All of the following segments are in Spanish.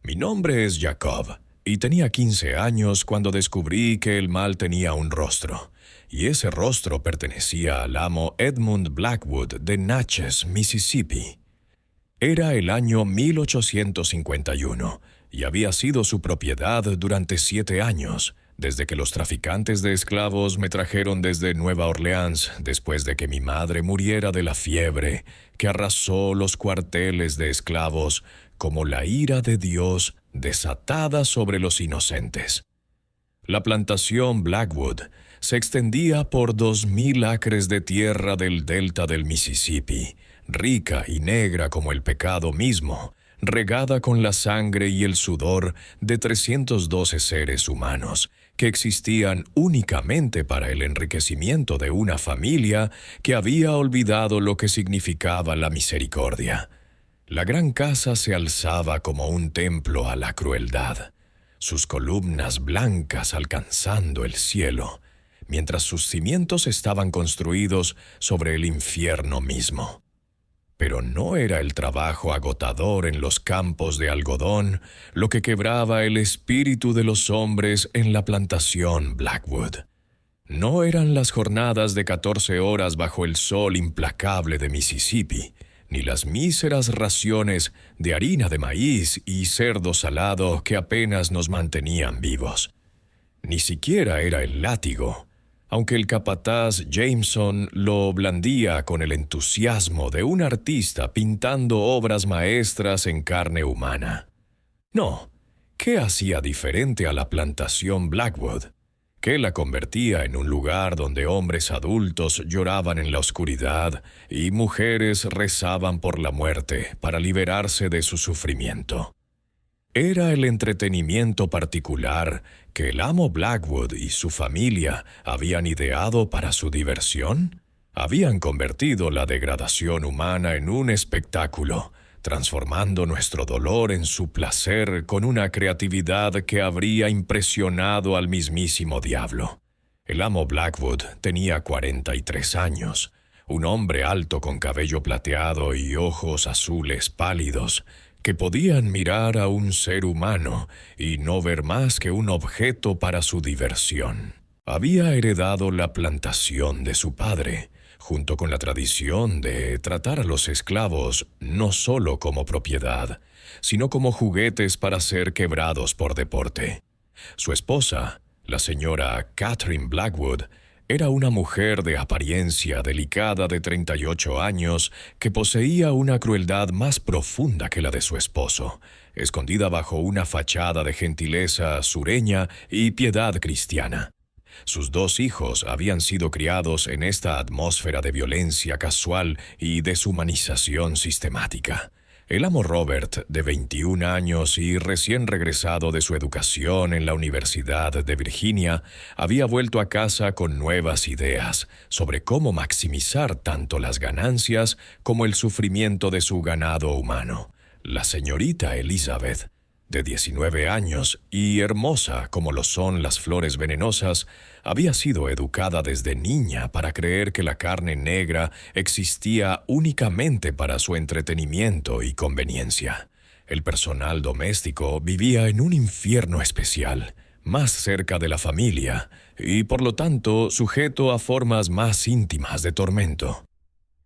Mi nombre es Jacob, y tenía 15 años cuando descubrí que el mal tenía un rostro, y ese rostro pertenecía al amo Edmund Blackwood de Natchez, Mississippi. Era el año 1851, y había sido su propiedad durante 7 años, desde que los traficantes de esclavos me trajeron desde Nueva Orleans después de que mi madre muriera de la fiebre que arrasó los cuarteles de esclavos como la ira de Dios desatada sobre los inocentes. La plantación Blackwood se extendía por 2000 acres de tierra del delta del Mississippi, rica y negra como el pecado mismo, regada con la sangre y el sudor de 312 seres humanos, que existían únicamente para el enriquecimiento de una familia que había olvidado lo que significaba la misericordia. La gran casa se alzaba como un templo a la crueldad, sus columnas blancas alcanzando el cielo, mientras sus cimientos estaban construidos sobre el infierno mismo. Pero no era el trabajo agotador en los campos de algodón lo que quebraba el espíritu de los hombres en la plantación Blackwood. No eran las jornadas de 14 horas bajo el sol implacable de Mississippi, ni las míseras raciones de harina de maíz y cerdo salado que apenas nos mantenían vivos. Ni siquiera era el látigo, aunque el capataz Jameson lo blandía con el entusiasmo de un artista pintando obras maestras en carne humana. No, ¿qué hacía diferente a la plantación Blackwood? ¿Qué la convertía en un lugar donde hombres adultos lloraban en la oscuridad y mujeres rezaban por la muerte para liberarse de su sufrimiento? ¿Era el entretenimiento particular que el amo Blackwood y su familia habían ideado para su diversión? Habían convertido la degradación humana en un espectáculo, transformando nuestro dolor en su placer con una creatividad que habría impresionado al mismísimo diablo. El amo Blackwood tenía 43 años, un hombre alto con cabello plateado y ojos azules pálidos, que podían mirar a un ser humano y no ver más que un objeto para su diversión. Había heredado la plantación de su padre, junto con la tradición de tratar a los esclavos no solo como propiedad, sino como juguetes para ser quebrados por deporte. Su esposa, la señora Catherine Blackwood, era una mujer de apariencia delicada de 38 años que poseía una crueldad más profunda que la de su esposo, escondida bajo una fachada de gentileza sureña y piedad cristiana. Sus 2 hijos habían sido criados en esta atmósfera de violencia casual y deshumanización sistemática. El amo Robert, de 21 años y recién regresado de su educación en la Universidad de Virginia, había vuelto a casa con nuevas ideas sobre cómo maximizar tanto las ganancias como el sufrimiento de su ganado humano. La señorita Elizabeth, de 19 años y hermosa como lo son las flores venenosas, había sido educada desde niña para creer que la carne negra existía únicamente para su entretenimiento y conveniencia. El personal doméstico vivía en un infierno especial, más cerca de la familia, y por lo tanto sujeto a formas más íntimas de tormento.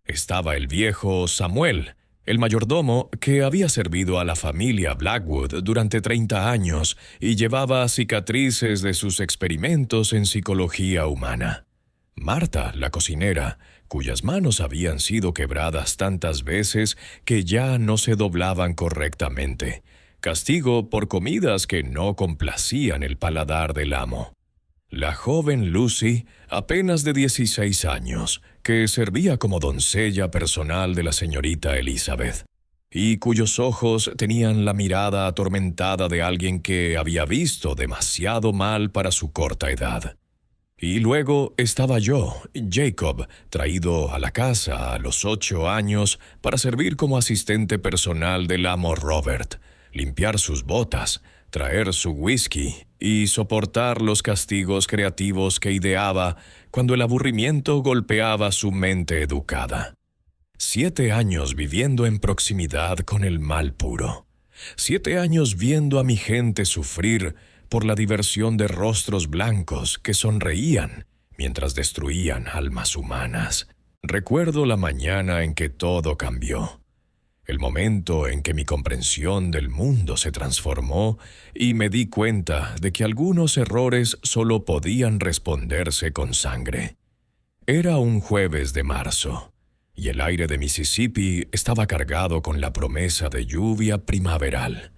Estaba el viejo Samuel, el mayordomo que había servido a la familia Blackwood durante 30 años y llevaba cicatrices de sus experimentos en psicología humana. Marta, la cocinera, cuyas manos habían sido quebradas tantas veces que ya no se doblaban correctamente, castigo por comidas que no complacían el paladar del amo. La joven Lucy, apenas de 16 años, que servía como doncella personal de la señorita Elizabeth, y cuyos ojos tenían la mirada atormentada de alguien que había visto demasiado mal para su corta edad. Y luego estaba yo, Jacob, traído a la casa a los 8 años para servir como asistente personal del amo Robert, limpiar sus botas, traer su whisky y soportar los castigos creativos que ideaba cuando el aburrimiento golpeaba su mente educada. 7 años viviendo en proximidad con el mal puro. 7 años viendo a mi gente sufrir por la diversión de rostros blancos que sonreían mientras destruían almas humanas. Recuerdo la mañana en que todo cambió. El momento en que mi comprensión del mundo se transformó y me di cuenta de que algunos errores solo podían responderse con sangre. Era un jueves de marzo, y el aire de Mississippi estaba cargado con la promesa de lluvia primaveral.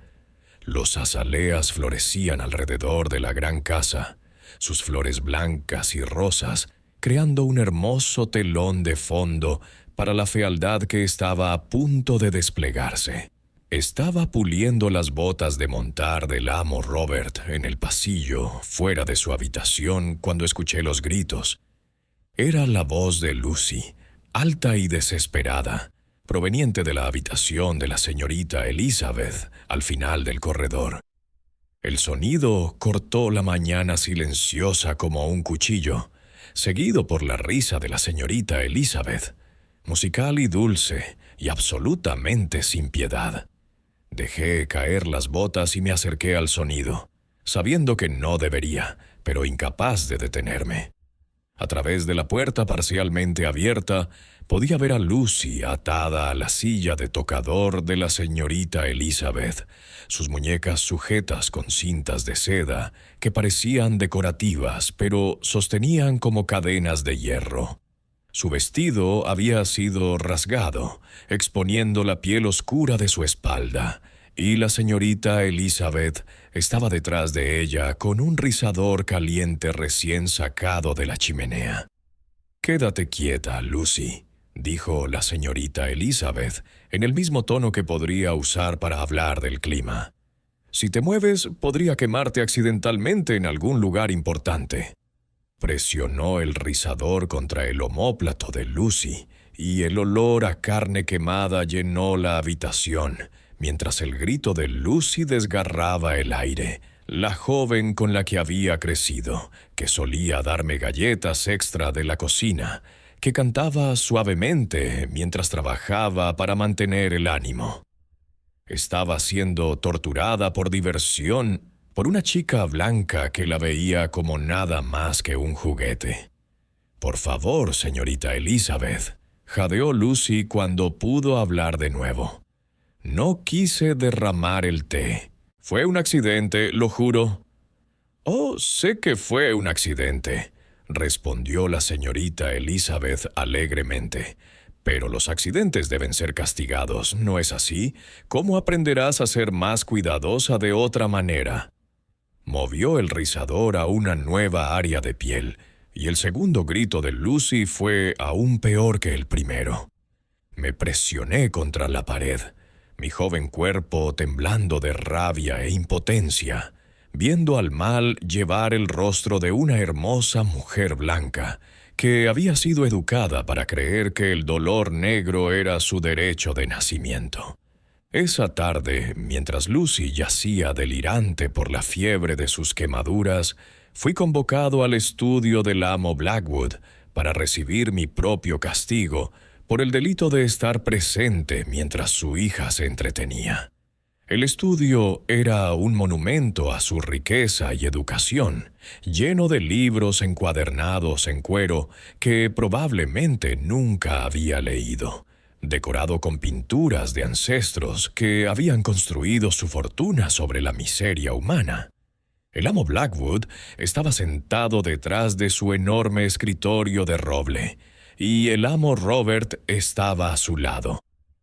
Los azaleas florecían alrededor de la gran casa, sus flores blancas y rosas, creando un hermoso telón de fondo para la fealdad que estaba a punto de desplegarse. Estaba puliendo las botas de montar del amo Robert en el pasillo, fuera de su habitación, cuando escuché los gritos. Era la voz de Lucy, alta y desesperada, proveniente de la habitación de la señorita Elizabeth, al final del corredor. El sonido cortó la mañana silenciosa como un cuchillo, seguido por la risa de la señorita Elizabeth, musical y dulce, y absolutamente sin piedad. Dejé caer las botas y me acerqué al sonido, sabiendo que no debería, pero incapaz de detenerme. A través de la puerta parcialmente abierta, podía ver a Lucy atada a la silla de tocador de la señorita Elizabeth, sus muñecas sujetas con cintas de seda que parecían decorativas, pero sostenían como cadenas de hierro. Su vestido había sido rasgado, exponiendo la piel oscura de su espalda, y la señorita Elizabeth estaba detrás de ella con un rizador caliente recién sacado de la chimenea. «Quédate quieta, Lucy», dijo la señorita Elizabeth, en el mismo tono que podría usar para hablar del clima. «Si te mueves, podría quemarte accidentalmente en algún lugar importante». Presionó el rizador contra el omóplato de Lucy, y el olor a carne quemada llenó la habitación, mientras el grito de Lucy desgarraba el aire, la joven con la que había crecido, que solía darme galletas extra de la cocina, que cantaba suavemente mientras trabajaba para mantener el ánimo. Estaba siendo torturada por diversión por una chica blanca que la veía como nada más que un juguete. «Por favor, señorita Elizabeth», jadeó Lucy cuando pudo hablar de nuevo. «No quise derramar el té. Fue un accidente, lo juro». «Oh, sé que fue un accidente», respondió la señorita Elizabeth alegremente. «Pero los accidentes deben ser castigados, ¿no es así? ¿Cómo aprenderás a ser más cuidadosa de otra manera?» Movió el rizador a una nueva área de piel, y el segundo grito de Lucy fue aún peor que el primero. Me presioné contra la pared, mi joven cuerpo temblando de rabia e impotencia, viendo al mal llevar el rostro de una hermosa mujer blanca, que había sido educada para creer que el dolor negro era su derecho de nacimiento. Esa tarde, mientras Lucy yacía delirante por la fiebre de sus quemaduras, fui convocado al estudio del amo Blackwood para recibir mi propio castigo por el delito de estar presente mientras su hija se entretenía. El estudio era un monumento a su riqueza y educación, lleno de libros encuadernados en cuero que probablemente nunca había leído, decorado con pinturas de ancestros que habían construido su fortuna sobre la miseria humana. El amo Blackwood estaba sentado detrás de su enorme escritorio de roble, y el amo Robert estaba a su lado,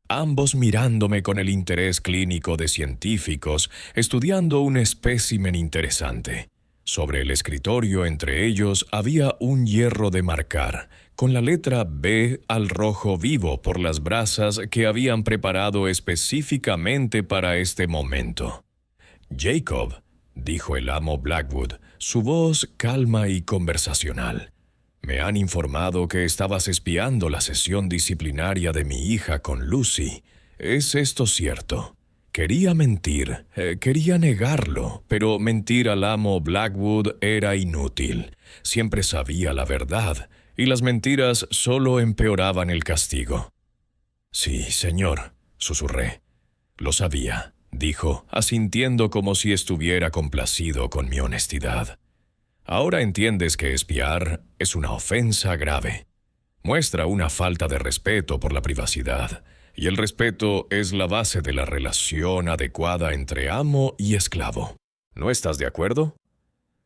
ambos mirándome con el interés clínico de científicos estudiando un espécimen interesante. Sobre el escritorio entre ellos había un hierro de marcar, con la letra B al rojo vivo por las brasas que habían preparado específicamente para este momento. «Jacob», dijo el amo Blackwood, su voz calma y conversacional, «me han informado que estabas espiando la sesión disciplinaria de mi hija con Lucy. ¿Es esto cierto?» Quería mentir, quería negarlo, pero mentir al amo Blackwood era inútil. Siempre sabía la verdad, y las mentiras solo empeoraban el castigo. «Sí, señor», susurré. «Lo sabía, dijo, asintiendo como si estuviera complacido con mi honestidad. Ahora entiendes que espiar es una ofensa grave. Muestra una falta de respeto por la privacidad, y el respeto es la base de la relación adecuada entre amo y esclavo. ¿No estás de acuerdo?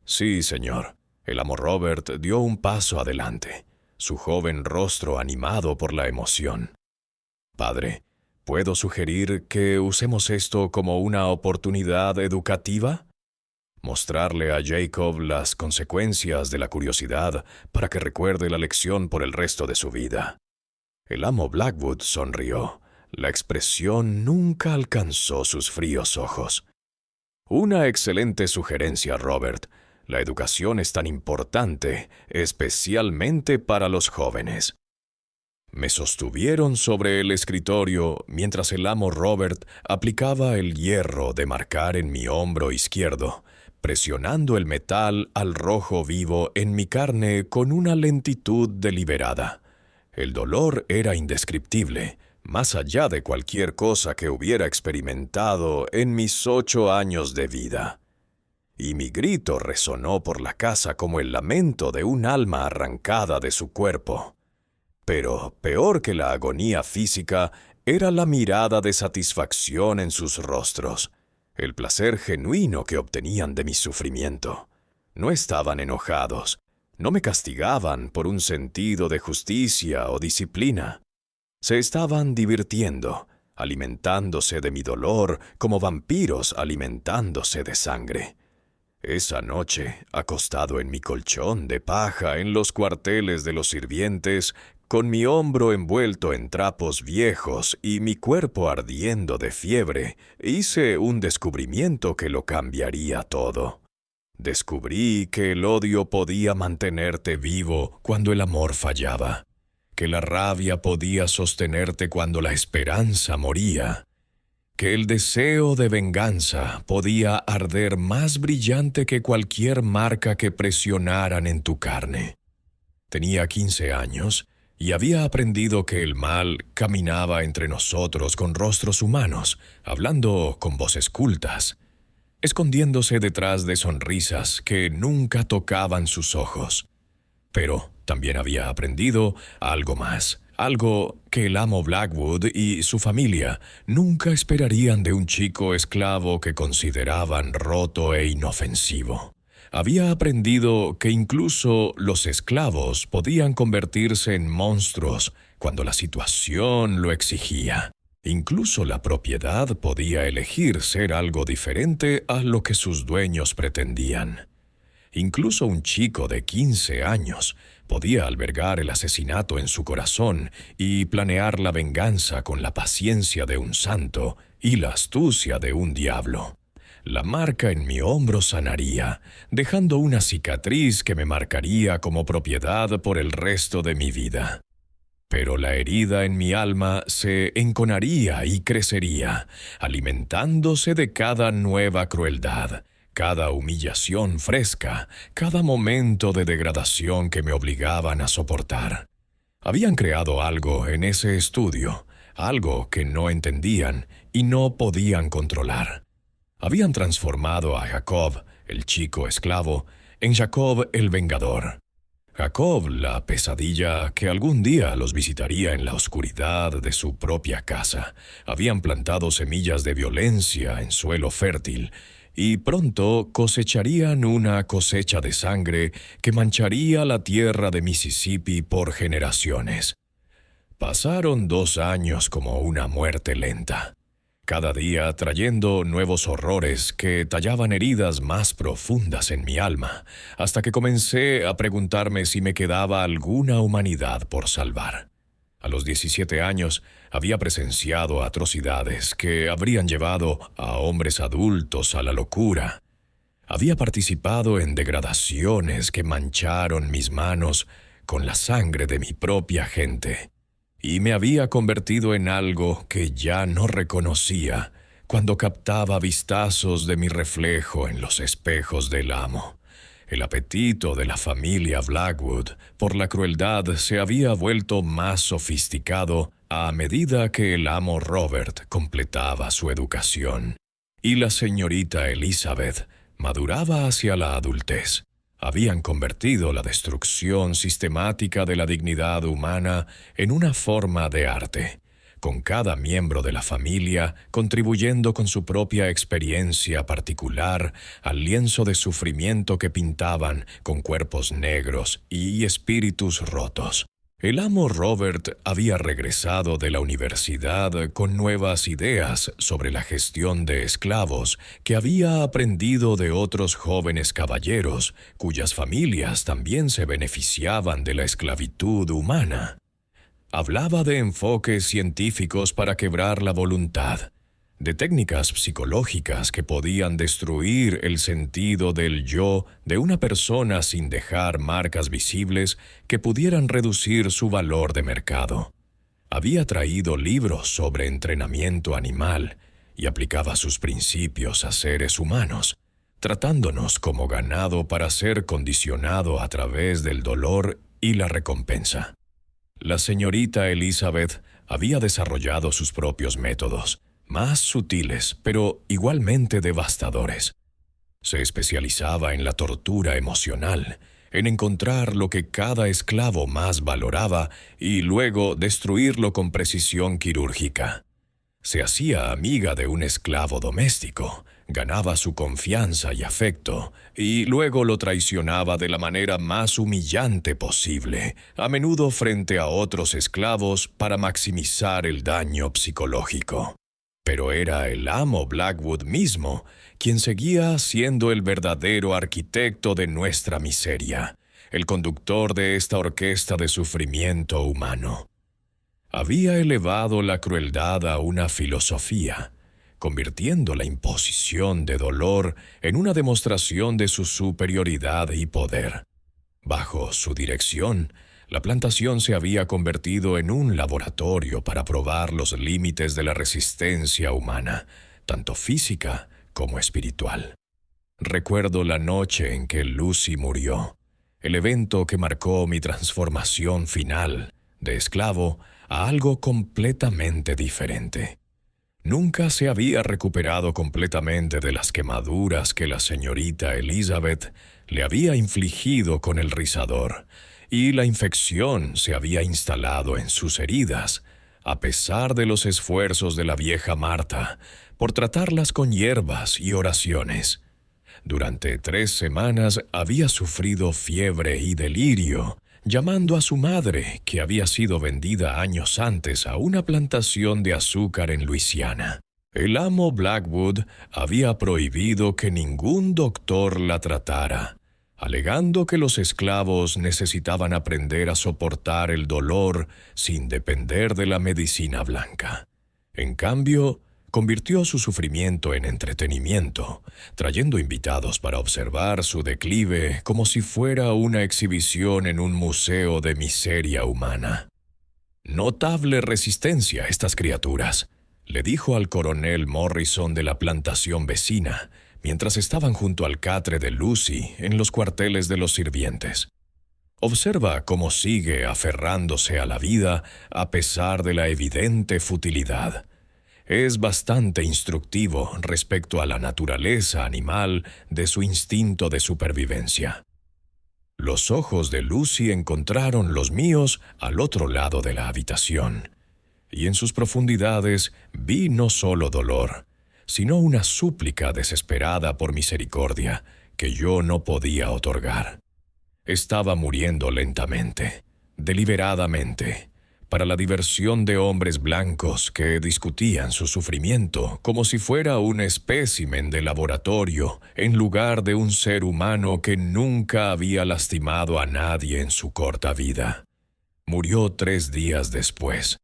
Sí, señor. El amo Robert dio un paso adelante, su joven rostro animado por la emoción. Padre, ¿puedo sugerir que usemos esto como una oportunidad educativa? Mostrarle a Jacob las consecuencias de la curiosidad para que recuerde la lección por el resto de su vida. El amo Blackwood sonrió. La expresión nunca alcanzó sus fríos ojos. Una excelente sugerencia, Robert. La educación es tan importante, especialmente para los jóvenes. Me sostuvieron sobre el escritorio mientras el amo Robert aplicaba el hierro de marcar en mi hombro izquierdo, presionando el metal al rojo vivo en mi carne con una lentitud deliberada. El dolor era indescriptible, más allá de cualquier cosa que hubiera experimentado en mis 8 años de vida. Y mi grito resonó por la casa como el lamento de un alma arrancada de su cuerpo. Pero peor que la agonía física era la mirada de satisfacción en sus rostros, el placer genuino que obtenían de mi sufrimiento. No estaban enojados, no me castigaban por un sentido de justicia o disciplina. Se estaban divirtiendo, alimentándose de mi dolor como vampiros alimentándose de sangre. Esa noche, acostado en mi colchón de paja en los cuarteles de los sirvientes, con mi hombro envuelto en trapos viejos y mi cuerpo ardiendo de fiebre, hice un descubrimiento que lo cambiaría todo. Descubrí que el odio podía mantenerte vivo cuando el amor fallaba, que la rabia podía sostenerte cuando la esperanza moría, que el deseo de venganza podía arder más brillante que cualquier marca que presionaran en tu carne. Tenía 15 años y había aprendido que el mal caminaba entre nosotros con rostros humanos, hablando con voces cultas, escondiéndose detrás de sonrisas que nunca tocaban sus ojos. Pero también había aprendido algo más, algo que el amo Blackwood y su familia nunca esperarían de un chico esclavo que consideraban roto e inofensivo. Había aprendido que incluso los esclavos podían convertirse en monstruos cuando la situación lo exigía. Incluso la propiedad podía elegir ser algo diferente a lo que sus dueños pretendían. Incluso un chico de 15 años podía albergar el asesinato en su corazón y planear la venganza con la paciencia de un santo y la astucia de un diablo. La marca en mi hombro sanaría, dejando una cicatriz que me marcaría como propiedad por el resto de mi vida. Pero la herida en mi alma se enconaría y crecería, alimentándose de cada nueva crueldad, cada humillación fresca, cada momento de degradación que me obligaban a soportar. Habían creado algo en ese estudio, algo que no entendían y no podían controlar. Habían transformado a Jacob, el chico esclavo, en Jacob el vengador. Jacob, la pesadilla que algún día los visitaría en la oscuridad de su propia casa. Habían plantado semillas de violencia en suelo fértil y pronto cosecharían una cosecha de sangre que mancharía la tierra de Mississippi por generaciones. Pasaron 2 años como una muerte lenta, cada día trayendo nuevos horrores que tallaban heridas más profundas en mi alma, hasta que comencé a preguntarme si me quedaba alguna humanidad por salvar. A los 17 años había presenciado atrocidades que habrían llevado a hombres adultos a la locura. Había participado en degradaciones que mancharon mis manos con la sangre de mi propia gente. Y me había convertido en algo que ya no reconocía cuando captaba vistazos de mi reflejo en los espejos del amo. El apetito de la familia Blackwood por la crueldad se había vuelto más sofisticado a medida que el amo Robert completaba su educación. y la señorita Elizabeth maduraba hacia la adultez. Habían convertido la destrucción sistemática de la dignidad humana en una forma de arte, con cada miembro de la familia contribuyendo con su propia experiencia particular al lienzo de sufrimiento que pintaban con cuerpos negros y espíritus rotos. El amo Robert había regresado de la universidad con nuevas ideas sobre la gestión de esclavos que había aprendido de otros jóvenes caballeros cuyas familias también se beneficiaban de la esclavitud humana. Hablaba de enfoques científicos para quebrar la voluntad, de técnicas psicológicas que podían destruir el sentido del yo de una persona sin dejar marcas visibles que pudieran reducir su valor de mercado. Había traído libros sobre entrenamiento animal y aplicaba sus principios a seres humanos, tratándonos como ganado para ser condicionado a través del dolor y la recompensa. La señorita Elizabeth había desarrollado sus propios métodos, más sutiles, pero igualmente devastadores. Se especializaba en la tortura emocional, en encontrar lo que cada esclavo más valoraba y luego destruirlo con precisión quirúrgica. Se hacía amiga de un esclavo doméstico, ganaba su confianza y afecto, y luego lo traicionaba de la manera más humillante posible, a menudo frente a otros esclavos para maximizar el daño psicológico. Pero era el amo Blackwood mismo quien seguía siendo el verdadero arquitecto de nuestra miseria, el conductor de esta orquesta de sufrimiento humano. Había elevado la crueldad a una filosofía, convirtiendo la imposición de dolor en una demostración de su superioridad y poder. Bajo su dirección, la plantación se había convertido en un laboratorio para probar los límites de la resistencia humana, tanto física como espiritual. Recuerdo la noche en que Lucy murió, el evento que marcó mi transformación final, de esclavo a algo completamente diferente. Nunca se había recuperado completamente de las quemaduras que la señorita Elizabeth le había infligido con el rizador, y la infección se había instalado en sus heridas, a pesar de los esfuerzos de la vieja Marta por tratarlas con hierbas y oraciones. Durante 3 semanas había sufrido fiebre y delirio, llamando a su madre, que había sido vendida años antes a una plantación de azúcar en Luisiana. El amo Blackwood había prohibido que ningún doctor la tratara, alegando que los esclavos necesitaban aprender a soportar el dolor sin depender de la medicina blanca. En cambio, convirtió su sufrimiento en entretenimiento, trayendo invitados para observar su declive como si fuera una exhibición en un museo de miseria humana. «Notable resistencia estas criaturas», le dijo al coronel Morrison de la plantación vecina, mientras estaban junto al catre de Lucy en los cuarteles de los sirvientes. Observa cómo sigue aferrándose a la vida a pesar de la evidente futilidad. Es bastante instructivo respecto a la naturaleza animal de su instinto de supervivencia. Los ojos de Lucy encontraron los míos al otro lado de la habitación, y en sus profundidades vi no solo dolor, sino una súplica desesperada por misericordia que yo no podía otorgar. Estaba muriendo lentamente, deliberadamente, para la diversión de hombres blancos que discutían su sufrimiento como si fuera un espécimen de laboratorio en lugar de un ser humano que nunca había lastimado a nadie en su corta vida. Murió 3 días después,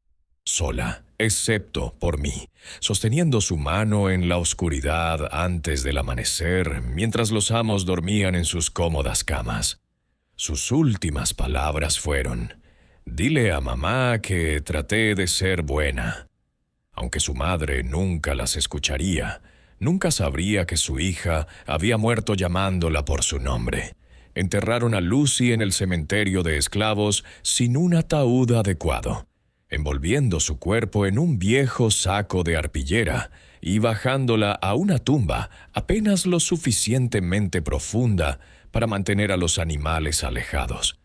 sola, excepto por mí, sosteniendo su mano en la oscuridad antes del amanecer, mientras los amos dormían en sus cómodas camas. Sus últimas palabras fueron: «Dile a mamá que traté de ser buena». Aunque su madre nunca las escucharía, nunca sabría que su hija había muerto llamándola por su nombre. Enterraron a Lucy en el cementerio de esclavos sin un ataúd adecuado, envolviendo su cuerpo en un viejo saco de arpillera y bajándola a una tumba apenas lo suficientemente profunda para mantener a los animales alejados.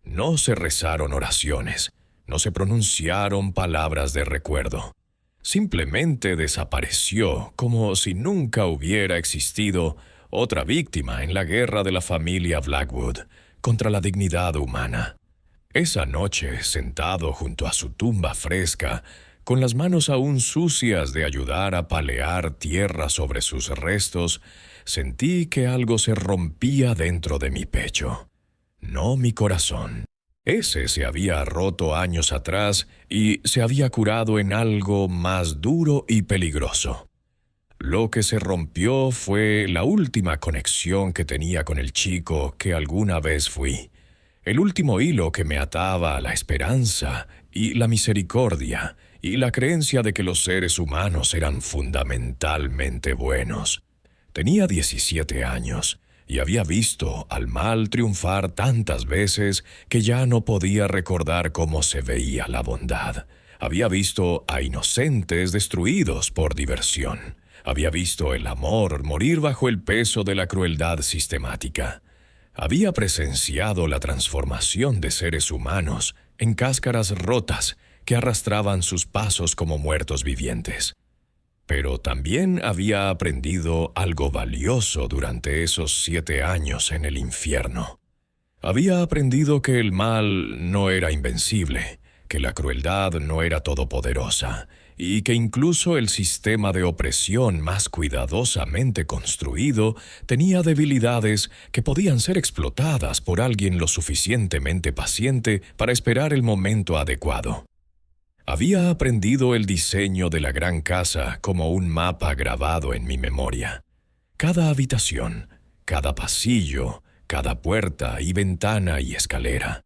No se rezaron oraciones, no se pronunciaron palabras de recuerdo. Simplemente desapareció como si nunca hubiera existido otra víctima en la guerra de la familia Blackwood contra la dignidad humana. Esa noche, sentado junto a su tumba fresca, con las manos aún sucias de ayudar a palear tierra sobre sus restos, sentí que algo se rompía dentro de mi pecho. No mi corazón. Ese se había roto años atrás y se había curado en algo más duro y peligroso. Lo que se rompió fue la última conexión que tenía con el chico que alguna vez fui. El último hilo que me ataba a la esperanza y la misericordia y la creencia de que los seres humanos eran fundamentalmente buenos. Tenía 17 años y había visto al mal triunfar tantas veces que ya no podía recordar cómo se veía la bondad. Había visto a inocentes destruidos por diversión. Había visto el amor morir bajo el peso de la crueldad sistemática. Había presenciado la transformación de seres humanos en cáscaras rotas que arrastraban sus pasos como muertos vivientes. Pero también había aprendido algo valioso durante esos 7 años en el infierno. Había aprendido que el mal no era invencible, que la crueldad no era todopoderosa, y que incluso el sistema de opresión más cuidadosamente construido tenía debilidades que podían ser explotadas por alguien lo suficientemente paciente para esperar el momento adecuado. Había aprendido el diseño de la gran casa como un mapa grabado en mi memoria. Cada habitación, cada pasillo, cada puerta y ventana y escalera.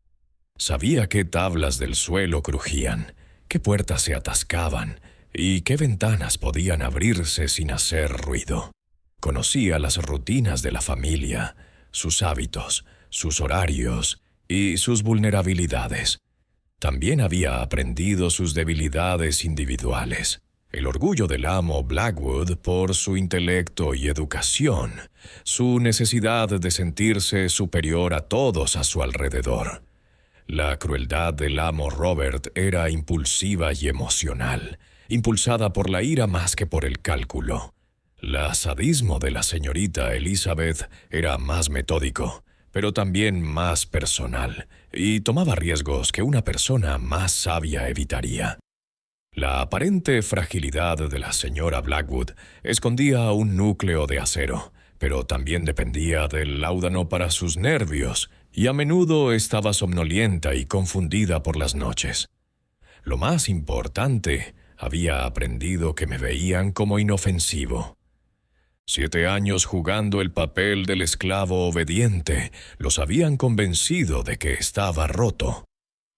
Sabía qué tablas del suelo crujían, qué puertas se atascaban y qué ventanas podían abrirse sin hacer ruido. Conocía las rutinas de la familia, sus hábitos, sus horarios y sus vulnerabilidades. También había aprendido sus debilidades individuales, el orgullo del amo Blackwood por su intelecto y educación, su necesidad de sentirse superior a todos a su alrededor. La crueldad del amo Robert era impulsiva y emocional, impulsada por la ira más que por el cálculo. El sadismo de la señorita Elizabeth era más metódico, pero también más personal, y tomaba riesgos que una persona más sabia evitaría. La aparente fragilidad de la señora Blackwood escondía un núcleo de acero, pero también dependía del láudano para sus nervios, y a menudo estaba somnolienta y confundida por las noches. Lo más importante, había aprendido que me veían como inofensivo. 7 años jugando el papel del esclavo obediente los habían convencido de que estaba roto,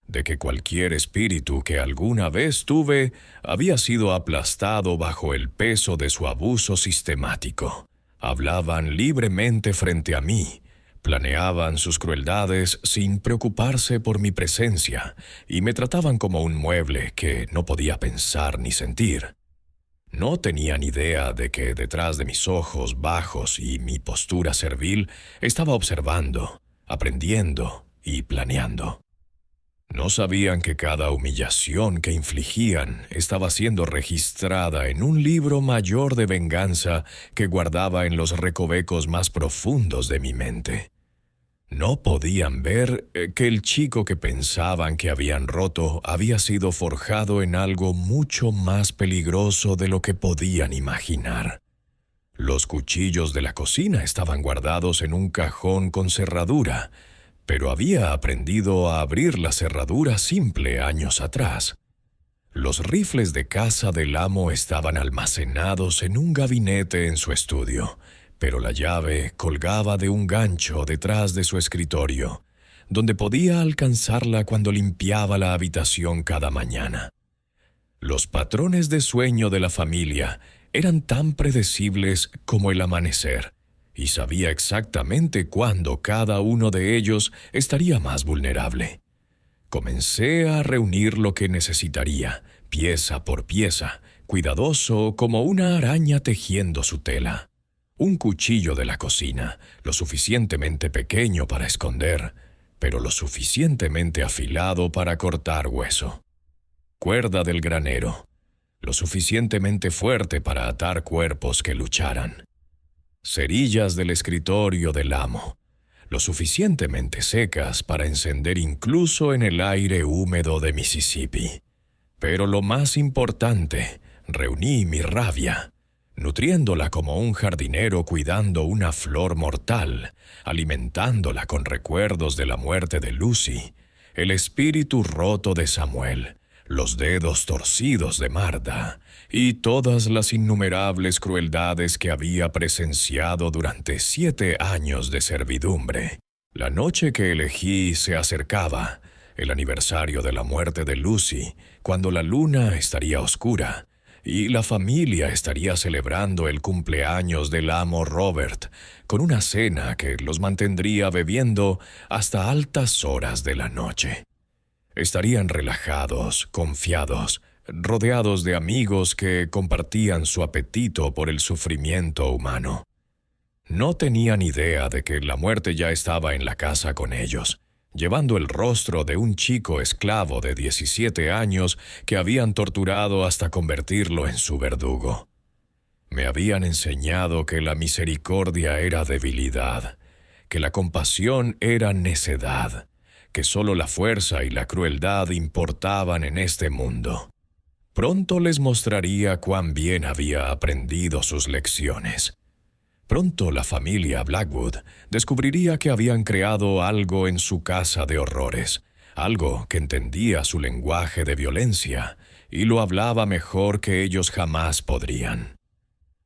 de que cualquier espíritu que alguna vez tuve había sido aplastado bajo el peso de su abuso sistemático. Hablaban libremente frente a mí, planeaban sus crueldades sin preocuparse por mi presencia y me trataban como un mueble que no podía pensar ni sentir. No tenían idea de que detrás de mis ojos bajos y mi postura servil estaba observando, aprendiendo y planeando. No sabían que cada humillación que infligían estaba siendo registrada en un libro mayor de venganza que guardaba en los recovecos más profundos de mi mente. No podían ver que el chico que pensaban que habían roto había sido forjado en algo mucho más peligroso de lo que podían imaginar. Los cuchillos de la cocina estaban guardados en un cajón con cerradura, pero había aprendido a abrir la cerradura simple años atrás. Los rifles de caza del amo estaban almacenados en un gabinete en su estudio, pero la llave colgaba de un gancho detrás de su escritorio, donde podía alcanzarla cuando limpiaba la habitación cada mañana. Los patrones de sueño de la familia eran tan predecibles como el amanecer, y sabía exactamente cuándo cada uno de ellos estaría más vulnerable. Comencé a reunir lo que necesitaría, pieza por pieza, cuidadoso como una araña tejiendo su tela. Un cuchillo de la cocina, lo suficientemente pequeño para esconder, pero lo suficientemente afilado para cortar hueso. Cuerda del granero, lo suficientemente fuerte para atar cuerpos que lucharan. Cerillas del escritorio del amo, lo suficientemente secas para encender incluso en el aire húmedo de Mississippi. Pero lo más importante, reuní mi rabia, nutriéndola como un jardinero cuidando una flor mortal, alimentándola con recuerdos de la muerte de Lucy, el espíritu roto de Samuel, los dedos torcidos de Martha y todas las innumerables crueldades que había presenciado durante 7 años de servidumbre. La noche que elegí se acercaba, el aniversario de la muerte de Lucy, cuando la luna estaría oscura y la familia estaría celebrando el cumpleaños del amo Robert con una cena que los mantendría bebiendo hasta altas horas de la noche. Estarían relajados, confiados, rodeados de amigos que compartían su apetito por el sufrimiento humano. No tenían idea de que la muerte ya estaba en la casa con ellos, llevando el rostro de un chico esclavo de 17 años que habían torturado hasta convertirlo en su verdugo. Me habían enseñado que la misericordia era debilidad, que la compasión era necedad, que solo la fuerza y la crueldad importaban en este mundo. Pronto les mostraría cuán bien había aprendido sus lecciones. Pronto la familia Blackwood descubriría que habían creado algo en su casa de horrores, algo que entendía su lenguaje de violencia y lo hablaba mejor que ellos jamás podrían.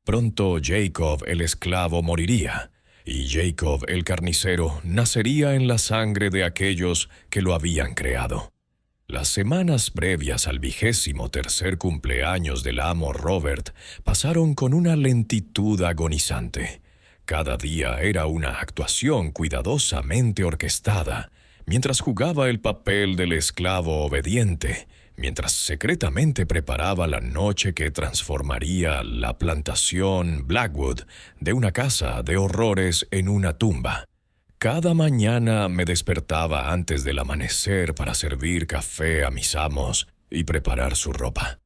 Pronto Jacob el esclavo moriría, y Jacob el carnicero nacería en la sangre de aquellos que lo habían creado. Las semanas previas al 23º cumpleaños del amo Robert pasaron con una lentitud agonizante. Cada día era una actuación cuidadosamente orquestada, mientras jugaba el papel del esclavo obediente, mientras secretamente preparaba la noche que transformaría la plantación Blackwood de una casa de horrores en una tumba. Cada mañana me despertaba antes del amanecer para servir café a mis amos y preparar su ropa.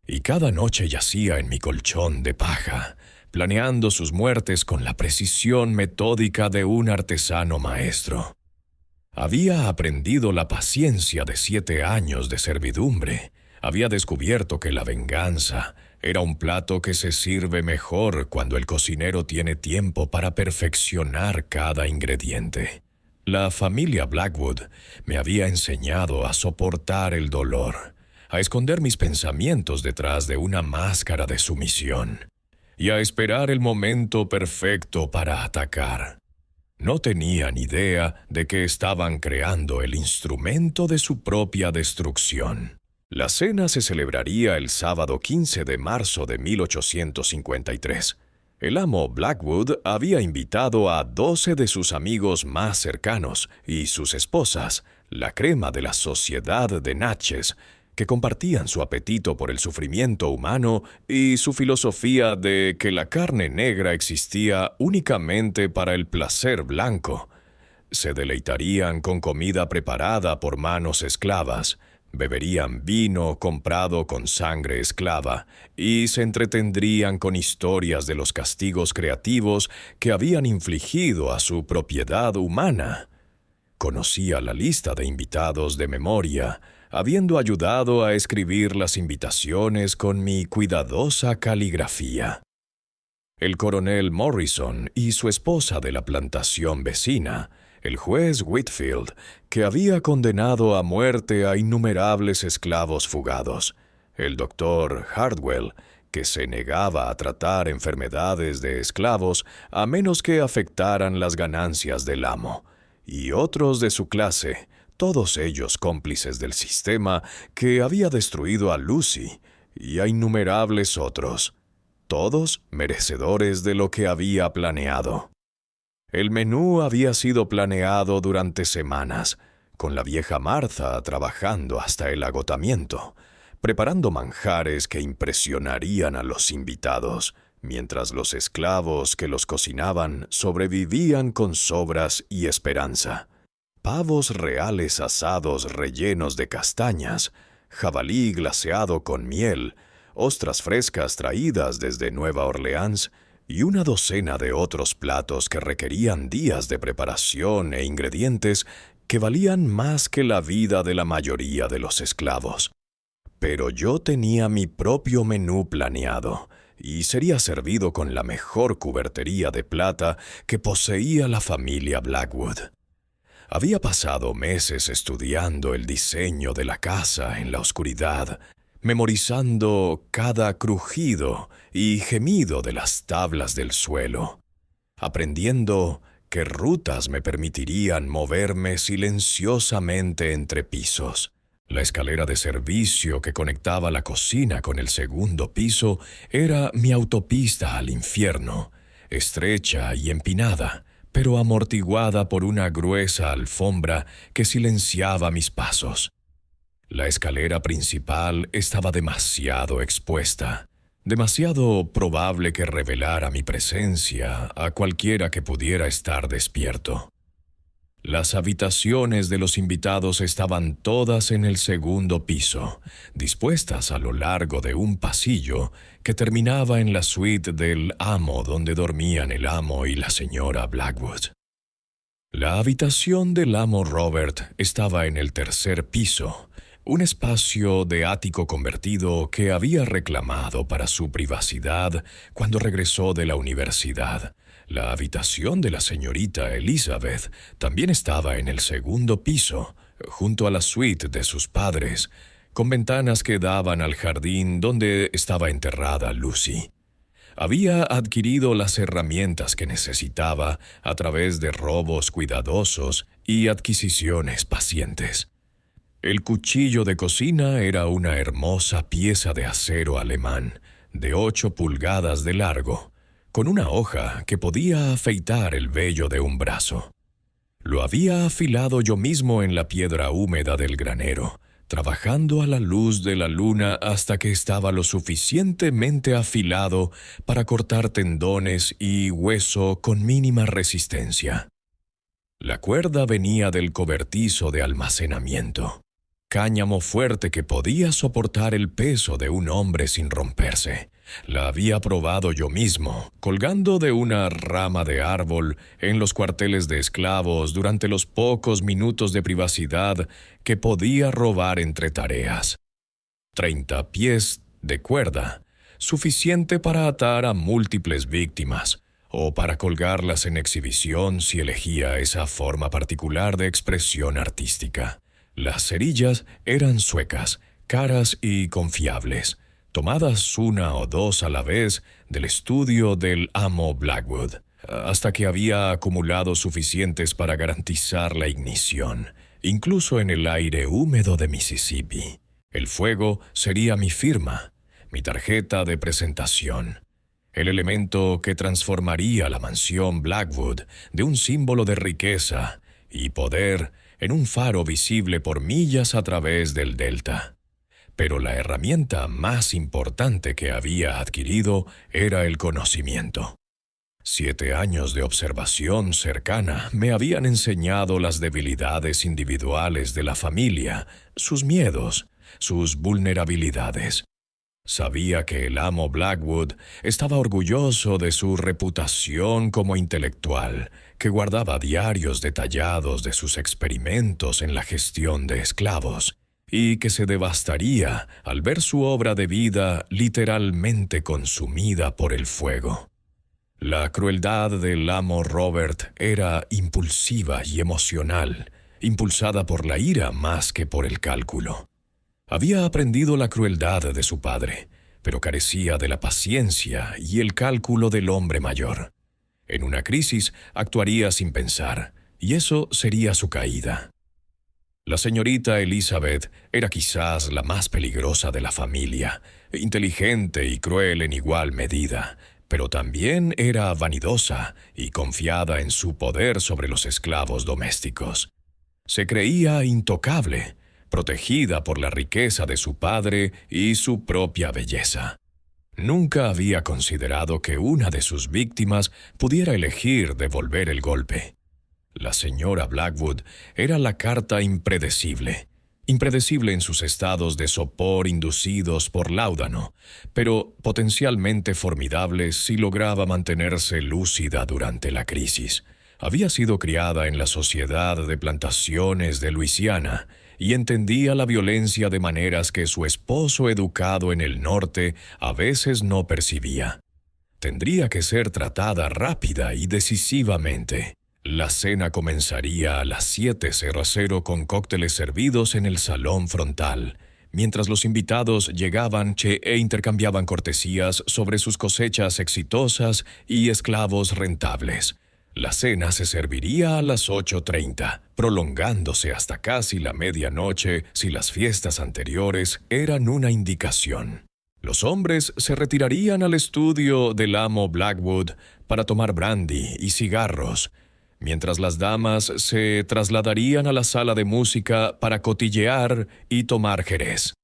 Y cada noche yacía en mi colchón de paja, planeando sus muertes con la precisión metódica de un artesano maestro. Había aprendido la paciencia de 7 años de servidumbre. Había descubierto que la venganza era un plato que se sirve mejor cuando el cocinero tiene tiempo para perfeccionar cada ingrediente. La familia Blackwood me había enseñado a soportar el dolor, a esconder mis pensamientos detrás de una máscara de sumisión y a esperar el momento perfecto para atacar. No tenían idea de que estaban creando el instrumento de su propia destrucción. La cena se celebraría el sábado 15 de marzo de 1853. El amo Blackwood había invitado a 12 de sus amigos más cercanos y sus esposas, la crema de la sociedad de Natchez, que compartían su apetito por el sufrimiento humano y su filosofía de que la carne negra existía únicamente para el placer blanco. Se deleitarían con comida preparada por manos esclavas, beberían vino comprado con sangre esclava y se entretendrían con historias de los castigos creativos que habían infligido a su propiedad humana. Conocía la lista de invitados de memoria, habiendo ayudado a escribir las invitaciones con mi cuidadosa caligrafía. El coronel Morrison y su esposa de la plantación vecina, el juez Whitfield, que había condenado a muerte a innumerables esclavos fugados, el doctor Hardwell, que se negaba a tratar enfermedades de esclavos a menos que afectaran las ganancias del amo, y otros de su clase, todos ellos cómplices del sistema que había destruido a Lucy, y a innumerables otros, todos merecedores de lo que había planeado. El menú había sido planeado durante semanas, con la vieja Martha trabajando hasta el agotamiento, preparando manjares que impresionarían a los invitados, mientras los esclavos que los cocinaban sobrevivían con sobras y esperanza. Pavos reales asados rellenos de castañas, jabalí glaseado con miel, ostras frescas traídas desde Nueva Orleans y una docena de otros platos que requerían días de preparación e ingredientes que valían más que la vida de la mayoría de los esclavos. Pero yo tenía mi propio menú planeado y sería servido con la mejor cubertería de plata que poseía la familia Blackwood. Había pasado meses estudiando el diseño de la casa en la oscuridad, memorizando cada crujido y gemido de las tablas del suelo, aprendiendo qué rutas me permitirían moverme silenciosamente entre pisos. La escalera de servicio que conectaba la cocina con el segundo piso era mi autopista al infierno, estrecha y empinada, pero amortiguada por una gruesa alfombra que silenciaba mis pasos. La escalera principal estaba demasiado expuesta, demasiado probable que revelara mi presencia a cualquiera que pudiera estar despierto. Las habitaciones de los invitados estaban todas en el segundo piso, dispuestas a lo largo de un pasillo que terminaba en la suite del amo donde dormían el amo y la señora Blackwood. La habitación del amo Robert estaba en el tercer piso, un espacio de ático convertido que había reclamado para su privacidad cuando regresó de la universidad. La habitación de la señorita Elizabeth también estaba en el segundo piso, junto a la suite de sus padres, con ventanas que daban al jardín donde estaba enterrada Lucy. Había adquirido las herramientas que necesitaba a través de robos cuidadosos y adquisiciones pacientes. El cuchillo de cocina era una hermosa pieza de acero alemán, de 8 pulgadas de largo, con una hoja que podía afeitar el vello de un brazo. Lo había afilado yo mismo en la piedra húmeda del granero, trabajando a la luz de la luna hasta que estaba lo suficientemente afilado para cortar tendones y hueso con mínima resistencia. La cuerda venía del cobertizo de almacenamiento, cáñamo fuerte que podía soportar el peso de un hombre sin romperse. La había probado yo mismo, colgando de una rama de árbol en los cuarteles de esclavos durante los pocos minutos de privacidad que podía robar entre tareas. 30 pies de cuerda, suficiente para atar a múltiples víctimas, o para colgarlas en exhibición si elegía esa forma particular de expresión artística. Las cerillas eran suecas, caras y confiables, tomadas una o dos a la vez del estudio del amo Blackwood, hasta que había acumulado suficientes para garantizar la ignición, incluso en el aire húmedo de Mississippi. El fuego sería mi firma, mi tarjeta de presentación, el elemento que transformaría la mansión Blackwood de un símbolo de riqueza y poder en un faro visible por millas a través del delta. Pero la herramienta más importante que había adquirido era el conocimiento. 7 años de observación cercana me habían enseñado las debilidades individuales de la familia, sus miedos, sus vulnerabilidades. Sabía que el amo Blackwood estaba orgulloso de su reputación como intelectual, que guardaba diarios detallados de sus experimentos en la gestión de esclavos, y que se devastaría al ver su obra de vida literalmente consumida por el fuego. La crueldad del amo Robert era impulsiva y emocional, impulsada por la ira más que por el cálculo. Había aprendido la crueldad de su padre, pero carecía de la paciencia y el cálculo del hombre mayor. En una crisis actuaría sin pensar, y eso sería su caída. La señorita Elizabeth era quizás la más peligrosa de la familia, inteligente y cruel en igual medida, pero también era vanidosa y confiada en su poder sobre los esclavos domésticos. Se creía intocable, protegida por la riqueza de su padre y su propia belleza. Nunca había considerado que una de sus víctimas pudiera elegir devolver el golpe. La señora Blackwood era la carta impredecible. Impredecible en sus estados de sopor inducidos por láudano, pero potencialmente formidable si lograba mantenerse lúcida durante la crisis. Había sido criada en la sociedad de plantaciones de Luisiana y entendía la violencia de maneras que su esposo educado en el norte a veces no percibía. Tendría que ser tratada rápida y decisivamente. La cena comenzaría a las 7:00 con cócteles servidos en el salón frontal, mientras los invitados llegaban e intercambiaban cortesías sobre sus cosechas exitosas y esclavos rentables. La cena se serviría a las 8:30, prolongándose hasta casi la medianoche si las fiestas anteriores eran una indicación. Los hombres se retirarían al estudio del amo Blackwood para tomar brandy y cigarros, mientras las damas se trasladarían a la sala de música para cotillear y tomar jerez.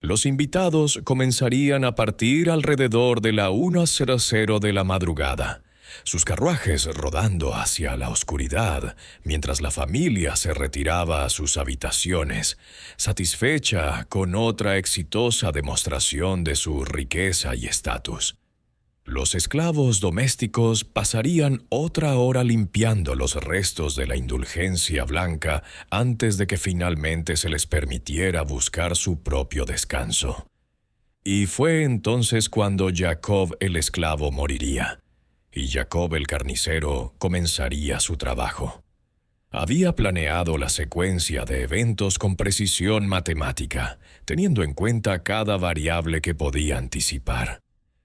Los invitados comenzarían a partir alrededor de la 1:00 de la madrugada, sus carruajes rodando hacia la oscuridad, mientras la familia se retiraba a sus habitaciones, satisfecha con otra exitosa demostración de su riqueza y estatus. Los esclavos domésticos pasarían otra hora limpiando los restos de la indulgencia blanca antes de que finalmente se les permitiera buscar su propio descanso. Y fue entonces cuando Jacob el esclavo moriría, y Jacob el carnicero comenzaría su trabajo. Había planeado la secuencia de eventos con precisión matemática, teniendo en cuenta cada variable que podía anticipar.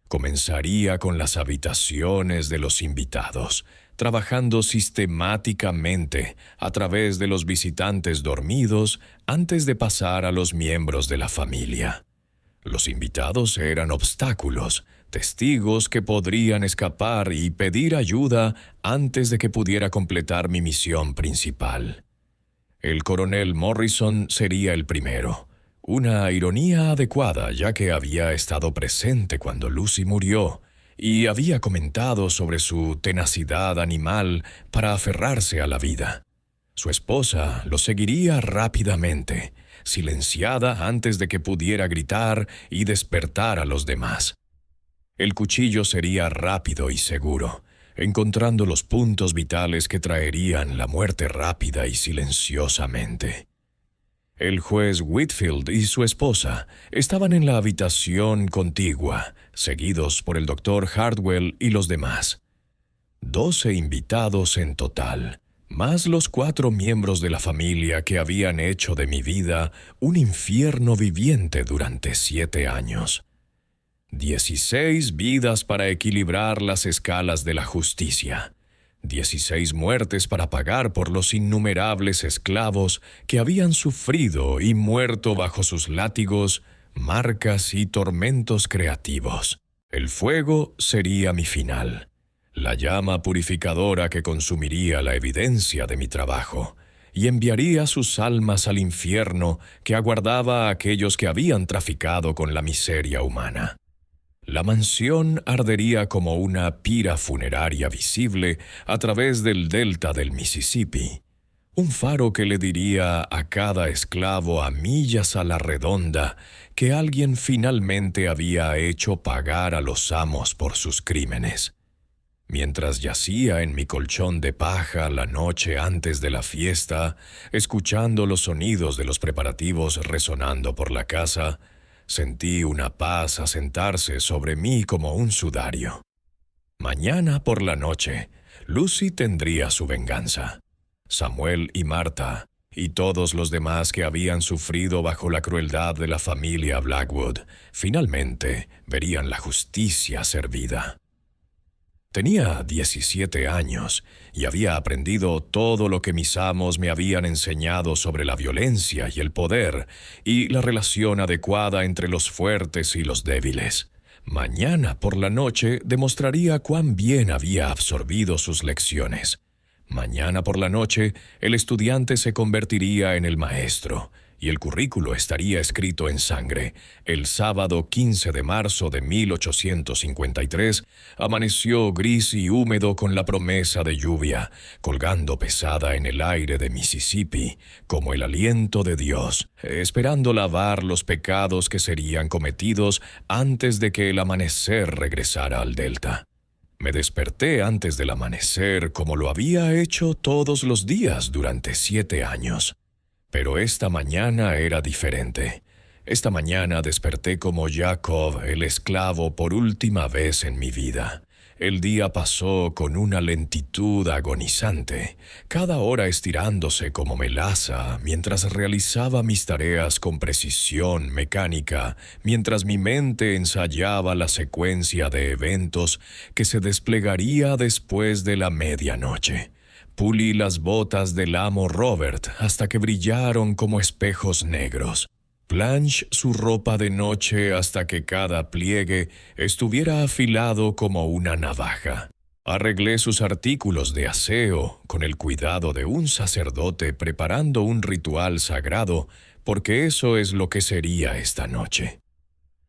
Comenzaría con las habitaciones de los invitados, trabajando sistemáticamente a través de los visitantes dormidos antes de pasar a los miembros de la familia. Los invitados eran obstáculos, testigos que podrían escapar y pedir ayuda antes de que pudiera completar mi misión principal. El coronel Morrison sería el primero. Una ironía adecuada, ya que había estado presente cuando Lucy murió y había comentado sobre su tenacidad animal para aferrarse a la vida. Su esposa lo seguiría rápidamente, silenciada antes de que pudiera gritar y despertar a los demás. El cuchillo sería rápido y seguro, encontrando los puntos vitales que traerían la muerte rápida y silenciosamente. El juez Whitfield y su esposa estaban en la habitación contigua, seguidos por el doctor Hardwell y los demás. 12 invitados en total, más los 4 miembros de la familia que habían hecho de mi vida un infierno viviente durante 7 años. 16 vidas para equilibrar las escalas de la justicia. 16 muertes para pagar por los innumerables esclavos que habían sufrido y muerto bajo sus látigos, marcas y tormentos creativos. El fuego sería mi final, la llama purificadora que consumiría la evidencia de mi trabajo y enviaría sus almas al infierno que aguardaba a aquellos que habían traficado con la miseria humana. La mansión ardería como una pira funeraria visible a través del delta del Mississippi, un faro que le diría a cada esclavo a millas a la redonda que alguien finalmente había hecho pagar a los amos por sus crímenes. Mientras yacía en mi colchón de paja la noche antes de la fiesta, escuchando los sonidos de los preparativos resonando por la casa, sentí una paz asentarse sobre mí como un sudario. Mañana por la noche, Lucy tendría su venganza. Samuel y Marta, y todos los demás que habían sufrido bajo la crueldad de la familia Blackwood, finalmente verían la justicia servida. Tenía 17 años y había aprendido todo lo que mis amos me habían enseñado sobre la violencia y el poder y la relación adecuada entre los fuertes y los débiles. Mañana por la noche demostraría cuán bien había absorbido sus lecciones. Mañana por la noche el estudiante se convertiría en el maestro y el currículo estaría escrito en sangre. El sábado 15 de marzo de 1853 amaneció gris y húmedo con la promesa de lluvia, colgando pesada en el aire de Mississippi, como el aliento de Dios, esperando lavar los pecados que serían cometidos antes de que el amanecer regresara al delta. Me desperté antes del amanecer como lo había hecho todos los días durante 7 años. Pero esta mañana era diferente. Esta mañana desperté como Jacob, el esclavo, por última vez en mi vida. El día pasó con una lentitud agonizante, cada hora estirándose como melaza, mientras realizaba mis tareas con precisión mecánica, mientras mi mente ensayaba la secuencia de eventos que se desplegaría después de la medianoche. Pulí las botas del amo Robert hasta que brillaron como espejos negros. Planché su ropa de noche hasta que cada pliegue estuviera afilado como una navaja. Arreglé sus artículos de aseo con el cuidado de un sacerdote preparando un ritual sagrado, porque eso es lo que sería esta noche.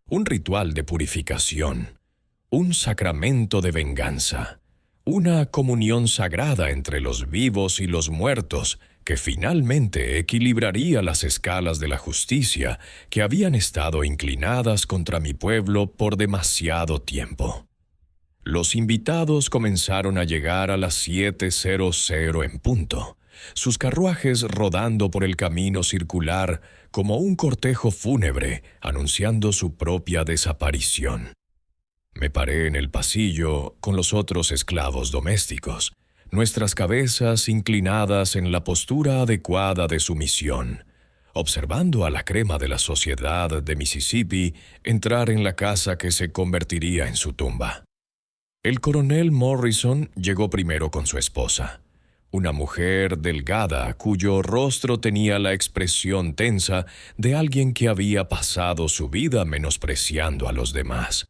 Un ritual de purificación, un sacramento de venganza, una comunión sagrada entre los vivos y los muertos que finalmente equilibraría las escalas de la justicia que habían estado inclinadas contra mi pueblo por demasiado tiempo. Los invitados comenzaron a llegar a las 7:00 en punto, sus carruajes rodando por el camino circular como un cortejo fúnebre anunciando su propia desaparición. Me paré en el pasillo con los otros esclavos domésticos, nuestras cabezas inclinadas en la postura adecuada de sumisión, observando a la crema de la sociedad de Mississippi entrar en la casa que se convertiría en su tumba. El coronel Morrison llegó primero con su esposa, una mujer delgada cuyo rostro tenía la expresión tensa de alguien que había pasado su vida menospreciando a los demás.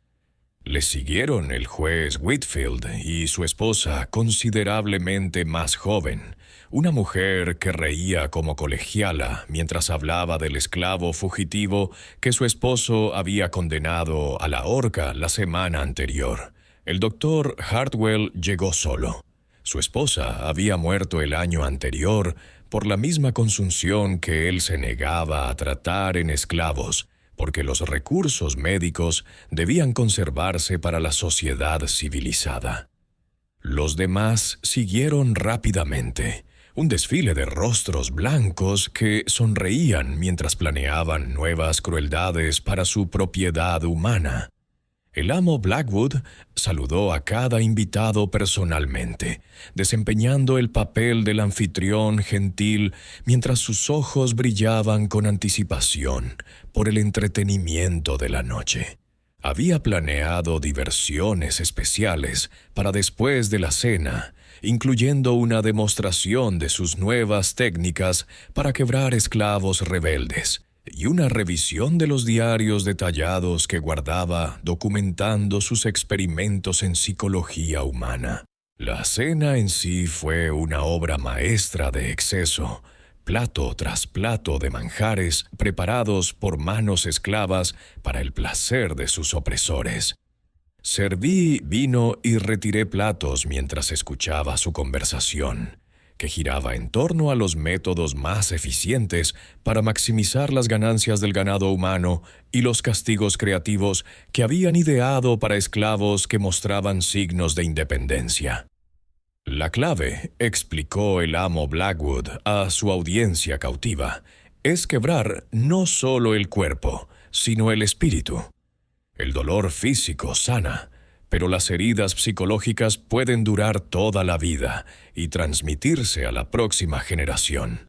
Le siguieron el juez Whitfield y su esposa considerablemente más joven, una mujer que reía como colegiala mientras hablaba del esclavo fugitivo que su esposo había condenado a la horca la semana anterior. El doctor Hartwell llegó solo. Su esposa había muerto el año anterior por la misma consunción que él se negaba a tratar en esclavos, porque los recursos médicos debían conservarse para la sociedad civilizada. Los demás siguieron rápidamente, un desfile de rostros blancos que sonreían mientras planeaban nuevas crueldades para su propiedad humana. El amo Blackwood saludó a cada invitado personalmente, desempeñando el papel del anfitrión gentil mientras sus ojos brillaban con anticipación por el entretenimiento de la noche. Había planeado diversiones especiales para después de la cena, incluyendo una demostración de sus nuevas técnicas para quebrar esclavos rebeldes, y una revisión de los diarios detallados que guardaba documentando sus experimentos en psicología humana. La cena en sí fue una obra maestra de exceso, plato tras plato de manjares preparados por manos esclavas para el placer de sus opresores. Serví vino y retiré platos mientras escuchaba su conversación, que giraba en torno a los métodos más eficientes para maximizar las ganancias del ganado humano y los castigos creativos que habían ideado para esclavos que mostraban signos de independencia. La clave, explicó el amo Blackwood a su audiencia cautiva, es quebrar no solo el cuerpo, sino el espíritu. El dolor físico sana, pero las heridas psicológicas pueden durar toda la vida y transmitirse a la próxima generación.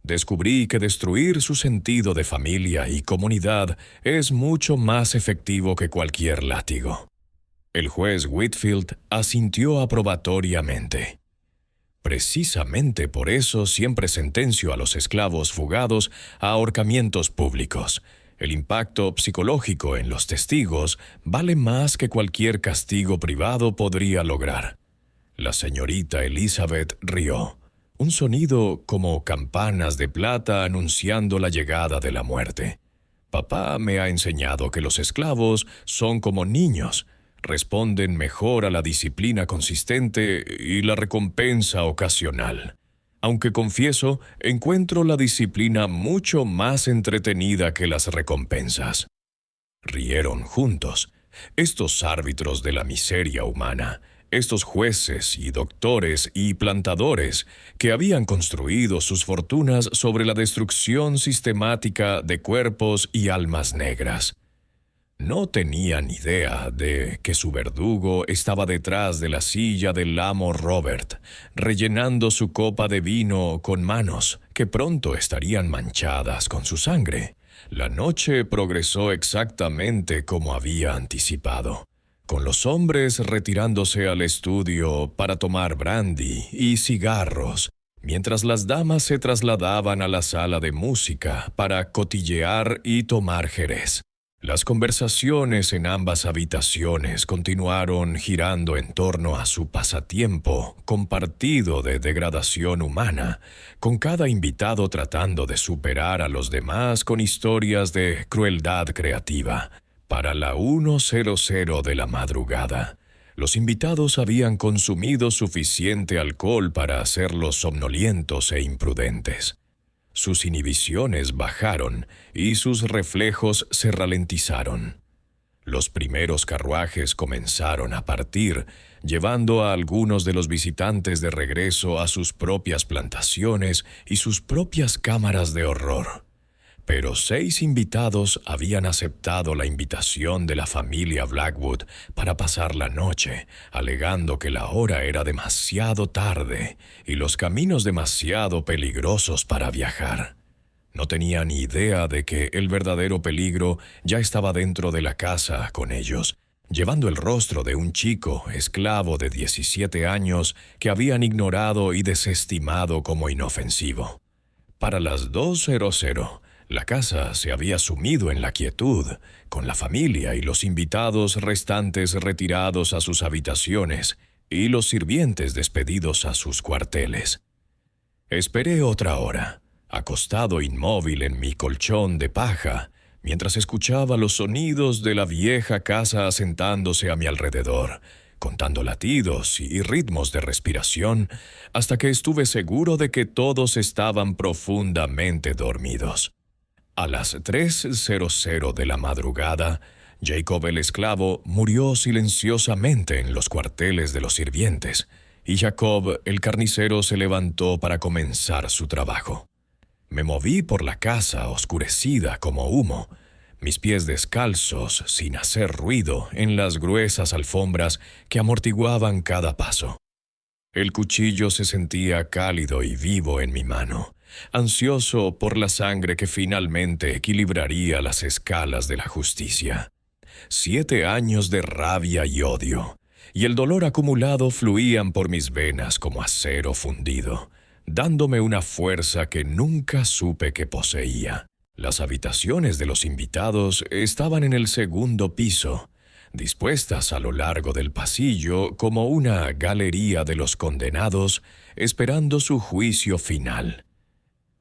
Descubrí que destruir su sentido de familia y comunidad es mucho más efectivo que cualquier látigo. El juez Whitfield asintió aprobatoriamente. Precisamente por eso siempre sentencio a los esclavos fugados a ahorcamientos públicos. El impacto psicológico en los testigos vale más que cualquier castigo privado podría lograr. La señorita Elizabeth rió. un sonido como campanas de plata anunciando la llegada de la muerte. Papá me ha enseñado que los esclavos son como niños, responden mejor a la disciplina consistente y la recompensa ocasional. Aunque confieso, encuentro la disciplina mucho más entretenida que las recompensas. Rieron juntos. Estos árbitros de la miseria humana, estos jueces y doctores y plantadores que habían construido sus fortunas sobre la destrucción sistemática de cuerpos y almas negras. No tenían idea de que su verdugo estaba detrás de la silla del amo Robert, rellenando su copa de vino con manos que pronto estarían manchadas con su sangre. La noche progresó exactamente como había anticipado, con los hombres retirándose al estudio para tomar brandy y cigarros, mientras las damas se trasladaban a la sala de música para cotillear y tomar jerez. Las conversaciones en ambas habitaciones continuaron girando en torno a su pasatiempo compartido de degradación humana, con cada invitado tratando de superar a los demás con historias de crueldad creativa. Para la 1:00 de la madrugada, los invitados habían consumido suficiente alcohol para hacerlos somnolientos e imprudentes. Sus inhibiciones bajaron y sus reflejos se ralentizaron. Los primeros carruajes comenzaron a partir, llevando a algunos de los visitantes de regreso a sus propias plantaciones y sus propias cámaras de horror. Pero 6 invitados habían aceptado la invitación de la familia Blackwood para pasar la noche, alegando que la hora era demasiado tarde y los caminos demasiado peligrosos para viajar. No tenían idea de que el verdadero peligro ya estaba dentro de la casa con ellos, llevando el rostro de un chico esclavo de 17 años que habían ignorado y desestimado como inofensivo. Para las 2:00, la casa se había sumido en la quietud, con la familia y los invitados restantes retirados a sus habitaciones y los sirvientes despedidos a sus cuarteles. Esperé otra hora, acostado inmóvil en mi colchón de paja, mientras escuchaba los sonidos de la vieja casa asentándose a mi alrededor, contando latidos y ritmos de respiración, hasta que estuve seguro de que todos estaban profundamente dormidos. A las 3:00 de la madrugada, Jacob el esclavo murió silenciosamente en los cuarteles de los sirvientes, y Jacob el carnicero se levantó para comenzar su trabajo. Me moví por la casa oscurecida como humo, mis pies descalzos sin hacer ruido en las gruesas alfombras que amortiguaban cada paso. El cuchillo se sentía cálido y vivo en mi mano, ansioso por la sangre que finalmente equilibraría las escalas de la justicia. 7 años de rabia y odio, y el dolor acumulado fluían por mis venas como acero fundido, dándome una fuerza que nunca supe que poseía. Las habitaciones de los invitados estaban en el segundo piso, dispuestas a lo largo del pasillo como una galería de los condenados, esperando su juicio final.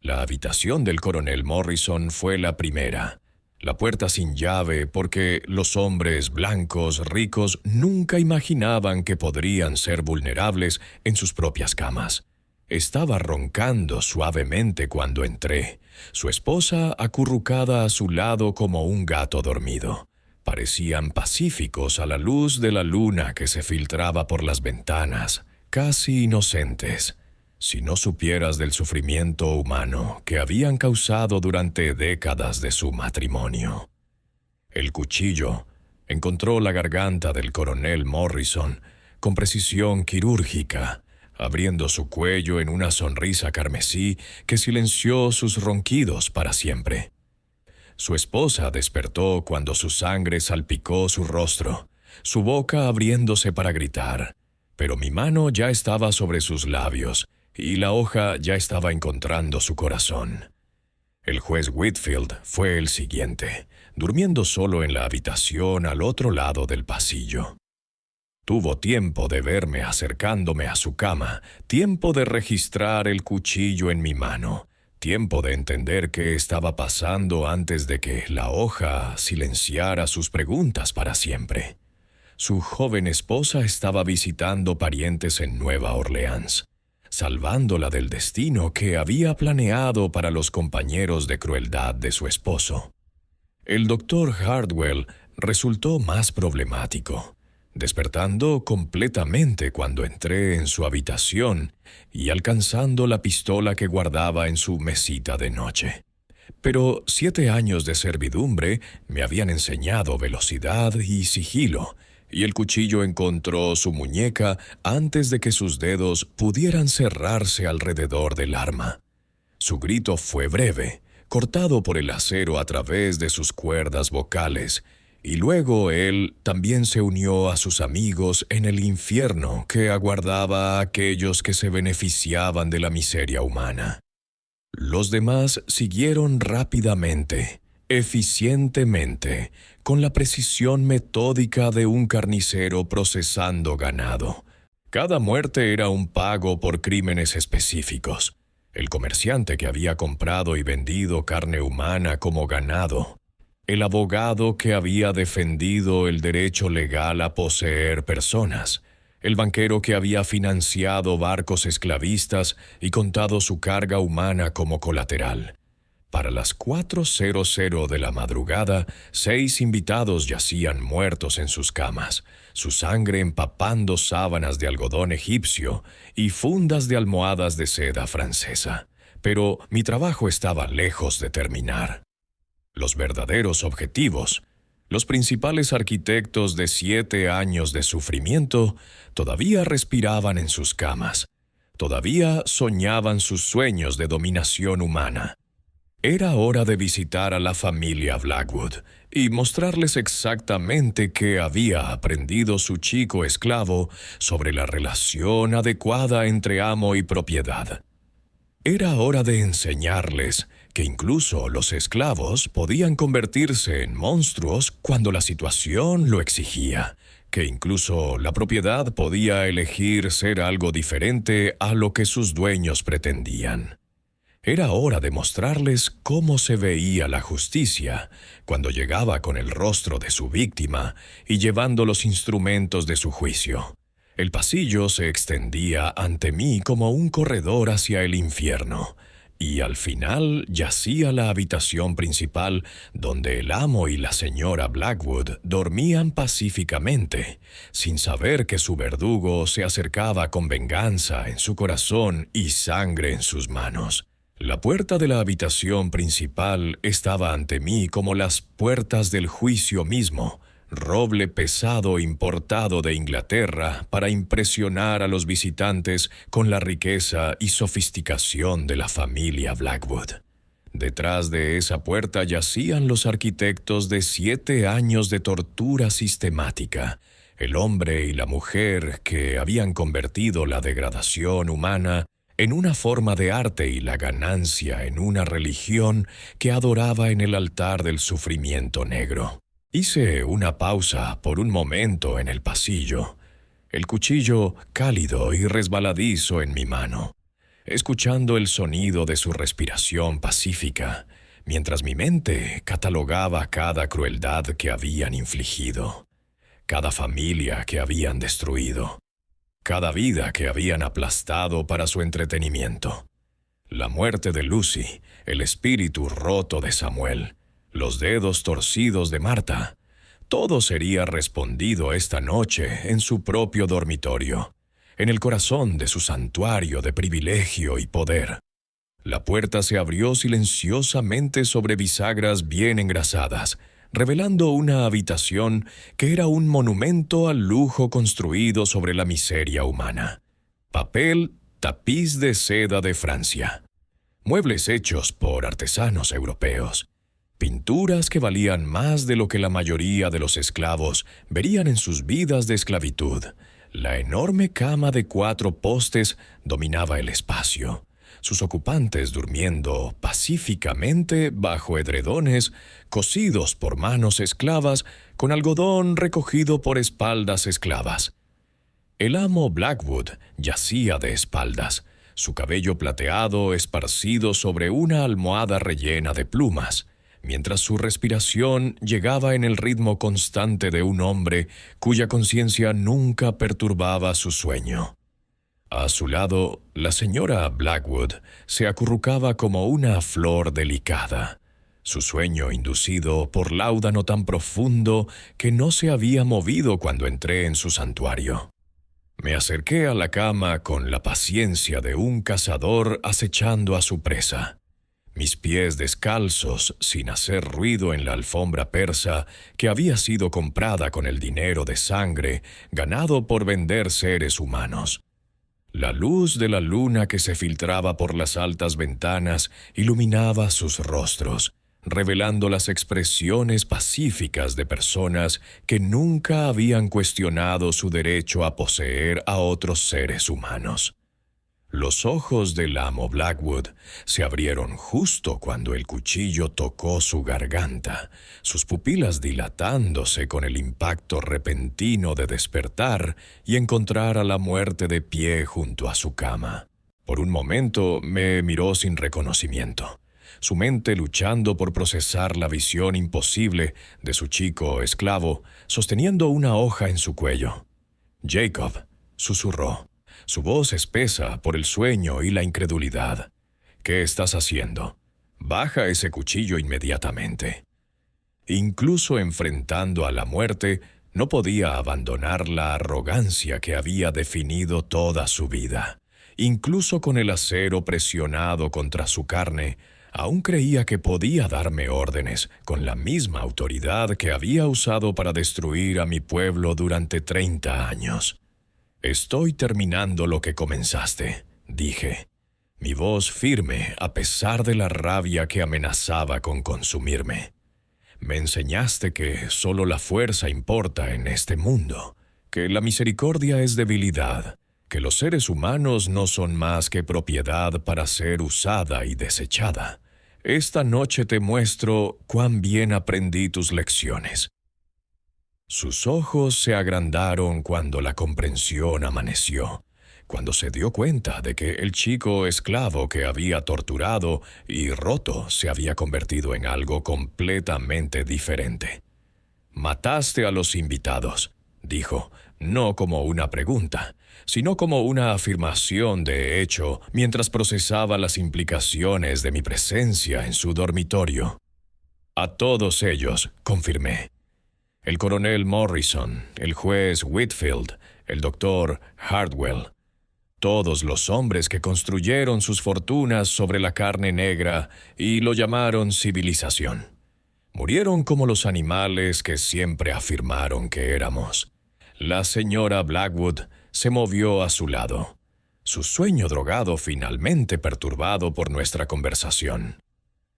La habitación del coronel Morrison fue la primera, la puerta sin llave porque los hombres blancos ricos nunca imaginaban que podrían ser vulnerables en sus propias camas. Estaba roncando suavemente cuando entré, su esposa acurrucada a su lado como un gato dormido. Parecían pacíficos a la luz de la luna que se filtraba por las ventanas, casi inocentes. Si no supieras del sufrimiento humano que habían causado durante décadas de su matrimonio. El cuchillo encontró la garganta del coronel Morrison con precisión quirúrgica, abriendo su cuello en una sonrisa carmesí que silenció sus ronquidos para siempre. Su esposa despertó cuando su sangre salpicó su rostro, su boca abriéndose para gritar, pero mi mano ya estaba sobre sus labios y la hoja ya estaba encontrando su corazón. El juez Whitfield fue el siguiente, durmiendo solo en la habitación al otro lado del pasillo. Tuvo tiempo de verme acercándome a su cama, tiempo de registrar el cuchillo en mi mano, tiempo de entender qué estaba pasando antes de que la hoja silenciara sus preguntas para siempre. Su joven esposa estaba visitando parientes en Nueva Orleans, salvándola del destino que había planeado para los compañeros de crueldad de su esposo. El doctor Hardwell resultó más problemático, despertando completamente cuando entré en su habitación y alcanzando la pistola que guardaba en su mesita de noche. Pero 7 años de servidumbre me habían enseñado velocidad y sigilo, y el cuchillo encontró su muñeca antes de que sus dedos pudieran cerrarse alrededor del arma. Su grito fue breve, cortado por el acero a través de sus cuerdas vocales, y luego él también se unió a sus amigos en el infierno que aguardaba a aquellos que se beneficiaban de la miseria humana. Los demás siguieron rápidamente, eficientemente, con la precisión metódica de un carnicero procesando ganado. Cada muerte era un pago por crímenes específicos. El comerciante que había comprado y vendido carne humana como ganado. El abogado que había defendido el derecho legal a poseer personas. El banquero que había financiado barcos esclavistas y contado su carga humana como colateral. Para las 4:00 de la madrugada, 6 invitados yacían muertos en sus camas, su sangre empapando sábanas de algodón egipcio y fundas de almohadas de seda francesa. Pero mi trabajo estaba lejos de terminar. Los verdaderos objetivos, los principales arquitectos de 7 años de sufrimiento, todavía respiraban en sus camas, todavía soñaban sus sueños de dominación humana. Era hora de visitar a la familia Blackwood y mostrarles exactamente qué había aprendido su chico esclavo sobre la relación adecuada entre amo y propiedad. Era hora de enseñarles que incluso los esclavos podían convertirse en monstruos cuando la situación lo exigía, que incluso la propiedad podía elegir ser algo diferente a lo que sus dueños pretendían. Era hora de mostrarles cómo se veía la justicia cuando llegaba con el rostro de su víctima y llevando los instrumentos de su juicio. El pasillo se extendía ante mí como un corredor hacia el infierno, y al final yacía la habitación principal donde el amo y la señora Blackwood dormían pacíficamente, sin saber que su verdugo se acercaba con venganza en su corazón y sangre en sus manos. La puerta de la habitación principal estaba ante mí como las puertas del juicio mismo, roble pesado importado de Inglaterra para impresionar a los visitantes con la riqueza y sofisticación de la familia Blackwood. Detrás de esa puerta yacían los arquitectos de 7 años de tortura sistemática, el hombre y la mujer que habían convertido la degradación humana en una forma de arte y la ganancia en una religión que adoraba en el altar del sufrimiento negro. Hice una pausa por un momento en el pasillo, el cuchillo cálido y resbaladizo en mi mano, escuchando el sonido de su respiración pacífica, mientras mi mente catalogaba cada crueldad que habían infligido, cada familia que habían destruido, cada vida que habían aplastado para su entretenimiento. La muerte de Lucy, el espíritu roto de Samuel, los dedos torcidos de Marta, todo sería respondido esta noche en su propio dormitorio, en el corazón de su santuario de privilegio y poder. La puerta se abrió silenciosamente sobre bisagras bien engrasadas, revelando una habitación que era un monumento al lujo construido sobre la miseria humana. Papel, tapiz de seda de Francia. Muebles hechos por artesanos europeos. Pinturas que valían más de lo que la mayoría de los esclavos verían en sus vidas de esclavitud. La enorme cama de 4 postes dominaba el espacio, sus ocupantes durmiendo pacíficamente bajo edredones cosidos por manos esclavas con algodón recogido por espaldas esclavas. El amo Blackwood yacía de espaldas, su cabello plateado esparcido sobre una almohada rellena de plumas, mientras su respiración llegaba en el ritmo constante de un hombre cuya conciencia nunca perturbaba su sueño. A su lado, la señora Blackwood se acurrucaba como una flor delicada, su sueño inducido por láudano tan profundo que no se había movido cuando entré en su santuario. Me acerqué a la cama con la paciencia de un cazador acechando a su presa. Mis pies descalzos, sin hacer ruido en la alfombra persa que había sido comprada con el dinero de sangre ganado por vender seres humanos. La luz de la luna que se filtraba por las altas ventanas iluminaba sus rostros, revelando las expresiones pacíficas de personas que nunca habían cuestionado su derecho a poseer a otros seres humanos. Los ojos del amo Blackwood se abrieron justo cuando el cuchillo tocó su garganta, sus pupilas dilatándose con el impacto repentino de despertar y encontrar a la muerte de pie junto a su cama. Por un momento me miró sin reconocimiento, su mente luchando por procesar la visión imposible de su chico esclavo, sosteniendo una hoja en su cuello. «Jacob», susurró, su voz espesa por el sueño y la incredulidad. «¿Qué estás haciendo? Baja ese cuchillo inmediatamente». Incluso enfrentando a la muerte, no podía abandonar la arrogancia que había definido toda su vida. Incluso con el acero presionado contra su carne, aún creía que podía darme órdenes con la misma autoridad que había usado para destruir a mi pueblo durante 30 años. «Estoy terminando lo que comenzaste», dije, mi voz firme a pesar de la rabia que amenazaba con consumirme. «Me enseñaste que solo la fuerza importa en este mundo, que la misericordia es debilidad, que los seres humanos no son más que propiedad para ser usada y desechada. Esta noche te muestro cuán bien aprendí tus lecciones». Sus ojos se agrandaron cuando la comprensión amaneció, cuando se dio cuenta de que el chico esclavo que había torturado y roto se había convertido en algo completamente diferente. «Mataste a los invitados», dijo, no como una pregunta, sino como una afirmación de hecho mientras procesaba las implicaciones de mi presencia en su dormitorio. «A todos ellos», confirmé. «El coronel Morrison, el juez Whitfield, el doctor Hardwell, todos los hombres que construyeron sus fortunas sobre la carne negra y lo llamaron civilización. Murieron como los animales que siempre afirmaron que éramos». La señora Blackwood se movió a su lado, su sueño drogado finalmente perturbado por nuestra conversación.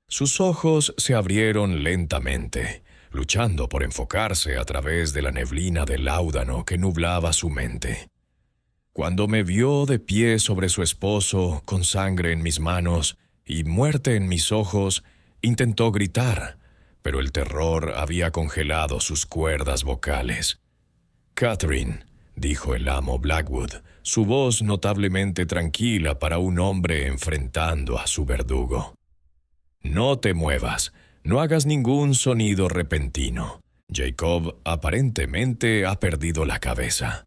Sus ojos se abrieron lentamente, luchando por enfocarse a través de la neblina del láudano que nublaba su mente. Cuando me vio de pie sobre su esposo, con sangre en mis manos y muerte en mis ojos, intentó gritar, pero el terror había congelado sus cuerdas vocales. «Catherine», dijo el amo Blackwood, su voz notablemente tranquila para un hombre enfrentando a su verdugo. «No te muevas. No hagas ningún sonido repentino. Jacob aparentemente ha perdido la cabeza».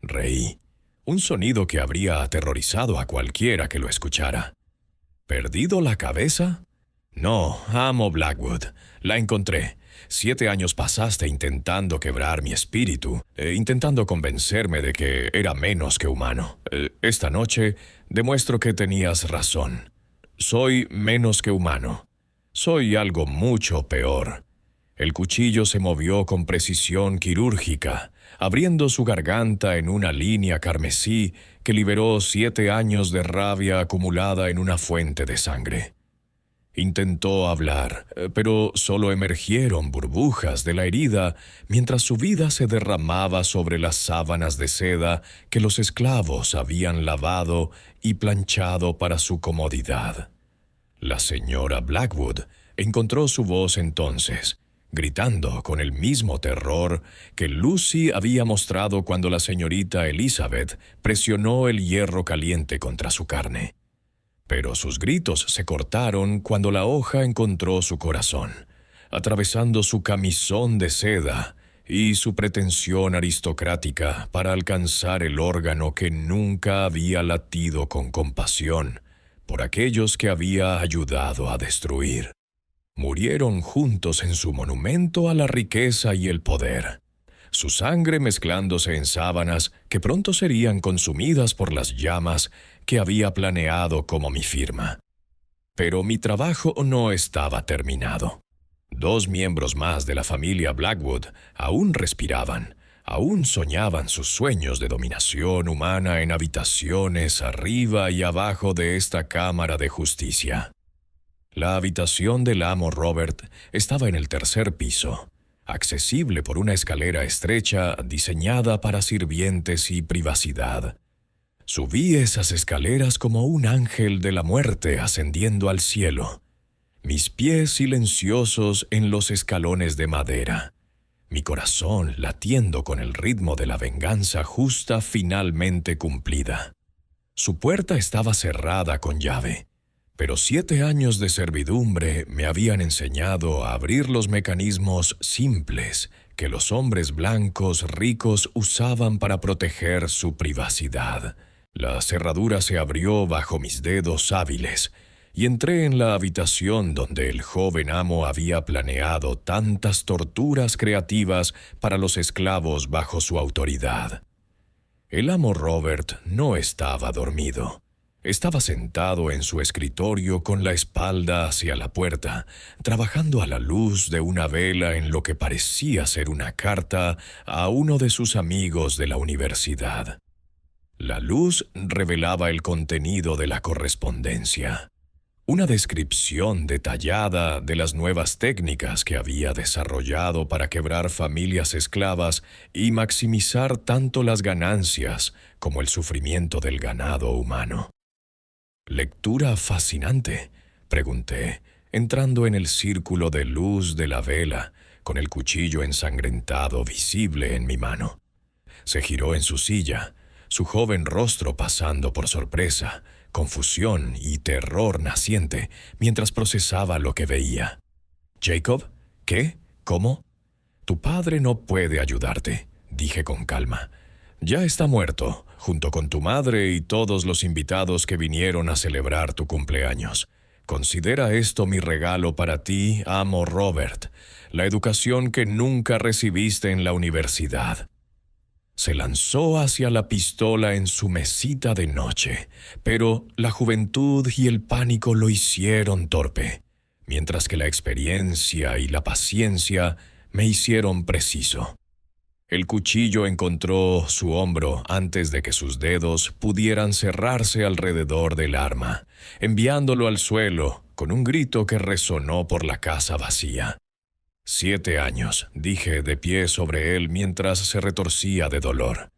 Reí. Un sonido que habría aterrorizado a cualquiera que lo escuchara. «¿Perdido la cabeza?» «No, amo Blackwood. La encontré. 7 años pasaste intentando quebrar mi espíritu, intentando convencerme de que era menos que humano. Esta noche demuestro que tenías razón. Soy menos que humano. Soy algo mucho peor». El cuchillo se movió con precisión quirúrgica, abriendo su garganta en una línea carmesí que liberó 7 años de rabia acumulada en una fuente de sangre. Intentó hablar, pero solo emergieron burbujas de la herida mientras su vida se derramaba sobre las sábanas de seda que los esclavos habían lavado y planchado para su comodidad. La señora Blackwood encontró su voz entonces, gritando con el mismo terror que Lucy había mostrado cuando la señorita Elizabeth presionó el hierro caliente contra su carne. Pero sus gritos se cortaron cuando la hoja encontró su corazón, atravesando su camisón de seda y su pretensión aristocrática para alcanzar el órgano que nunca había latido con compasión por aquellos que había ayudado a destruir. Murieron juntos en su monumento a la riqueza y el poder, su sangre mezclándose en sábanas que pronto serían consumidas por las llamas que había planeado como mi firma. Pero mi trabajo no estaba terminado. 2 miembros más de la familia Blackwood aún respiraban, aún soñaban sus sueños de dominación humana en habitaciones arriba y abajo de esta cámara de justicia. La habitación del amo Robert estaba en el 3er piso, accesible por una escalera estrecha diseñada para sirvientes y privacidad. Subí esas escaleras como un ángel de la muerte ascendiendo al cielo, mis pies silenciosos en los escalones de madera, mi corazón latiendo con el ritmo de la venganza justa finalmente cumplida. Su puerta estaba cerrada con llave, pero 7 años de servidumbre me habían enseñado a abrir los mecanismos simples que los hombres blancos ricos usaban para proteger su privacidad. La cerradura se abrió bajo mis dedos hábiles y entré en la habitación donde el joven amo había planeado tantas torturas creativas para los esclavos bajo su autoridad. El amo Robert no estaba dormido. Estaba sentado en su escritorio con la espalda hacia la puerta, trabajando a la luz de una vela en lo que parecía ser una carta a uno de sus amigos de la universidad. La luz revelaba el contenido de la correspondencia. Una descripción detallada de las nuevas técnicas que había desarrollado para quebrar familias esclavas y maximizar tanto las ganancias como el sufrimiento del ganado humano. «¿Lectura fascinante?», pregunté, entrando en el círculo de luz de la vela, con el cuchillo ensangrentado visible en mi mano. Se giró en su silla, su joven rostro pasando por sorpresa, confusión y terror naciente mientras procesaba lo que veía. «¿Jacob? ¿Qué? ¿Cómo?» «Tu padre no puede ayudarte», dije con calma. «Ya está muerto, junto con tu madre y todos los invitados que vinieron a celebrar tu cumpleaños. Considera esto mi regalo para ti, amo Robert, la educación que nunca recibiste en la universidad». Se lanzó hacia la pistola en su mesita de noche, pero la juventud y el pánico lo hicieron torpe, mientras que la experiencia y la paciencia me hicieron preciso. El cuchillo encontró su hombro antes de que sus dedos pudieran cerrarse alrededor del arma, enviándolo al suelo con un grito que resonó por la casa vacía. 7 años, dije de pie sobre él mientras se retorcía de dolor.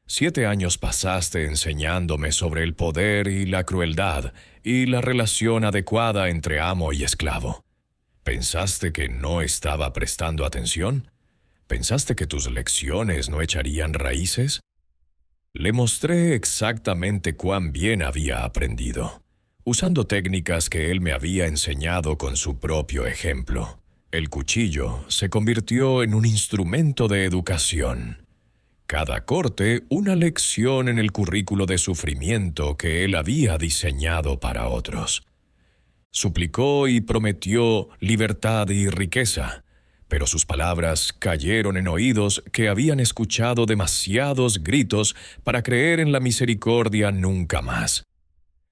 7 años pasaste enseñándome sobre el poder y la crueldad y la relación adecuada entre amo y esclavo. ¿Pensaste que no estaba prestando atención? ¿Pensaste que tus lecciones no echarían raíces? Le mostré exactamente cuán bien había aprendido, usando técnicas que él me había enseñado con su propio ejemplo. El cuchillo se convirtió en un instrumento de educación. Cada corte una lección en el currículo de sufrimiento que él había diseñado para otros. Suplicó y prometió libertad y riqueza, pero sus palabras cayeron en oídos que habían escuchado demasiados gritos para creer en la misericordia nunca más.